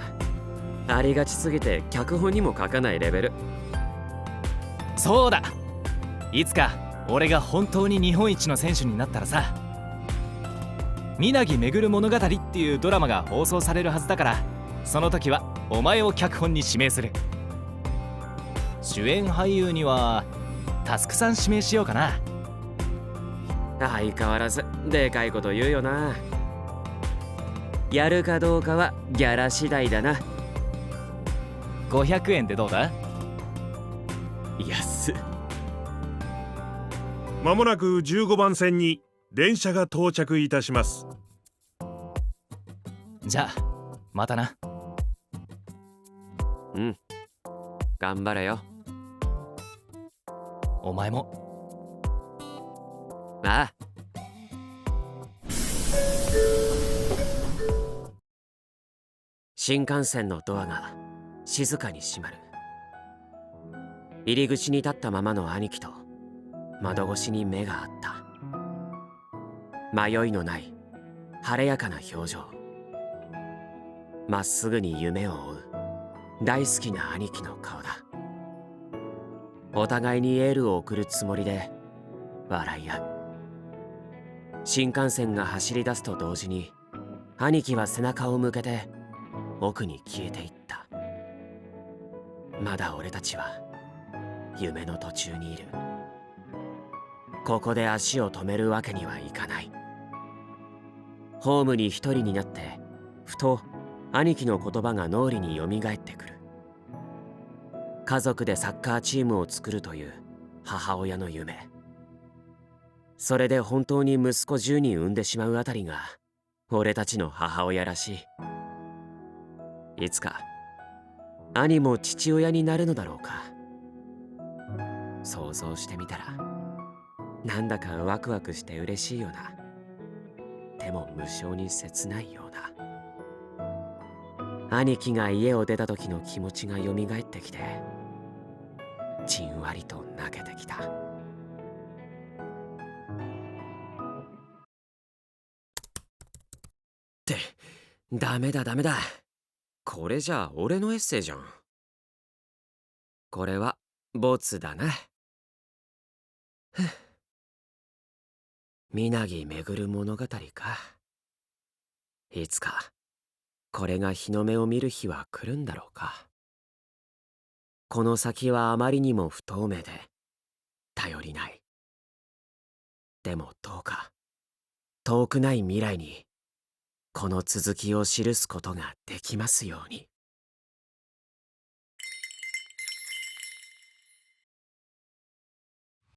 ありがちすぎて脚本にも書かないレベル。そうだ、いつか俺が本当に日本一の選手になったらさ、皆木めぐる物語っていうドラマが放送されるはずだから、その時はお前を脚本に指名する。主演俳優にはタスクさん指名しようかな。相変わらずでかいこと言うよな。やるかどうかはギャラ次第だな。500円でどうだ？安っ。まもなく15番線に電車が到着いたします。じゃあまたな。うん、頑張れよ。お前も。ああ。新幹線のドアが静かに閉まる。入り口に立ったままの兄貴と窓越しに目があった。迷いのない晴れやかな表情。まっすぐに夢を追う大好きな兄貴の顔だ。お互いにエールを送るつもりで笑い合う。新幹線が走り出すと同時に兄貴は背中を向けて奥に消えていった。まだ俺たちは夢の途中にいる。ここで足を止めるわけにはいかない。ホームに一人になってふと兄貴の言葉が脳裏によみがえってくる。家族でサッカーチームを作るという母親の夢。それで本当に息子10人産んでしまうあたりが俺たちの母親らしい。いつか兄も父親になるのだろうか。想像してみたらなんだかワクワクして嬉しいような、でも無性に切ないような。兄貴が家を出た時の気持ちがよみがえってきてじんわりと泣けてきた。ってダメだ。これじゃあ俺のエッセイじゃん。これはボツだな。皆木めぐる物語か。いつかこれが日の目を見る日は来るんだろうか。この先はあまりにも不透明で頼りない。でもどうか遠くない未来にこの続きを記すことができますように。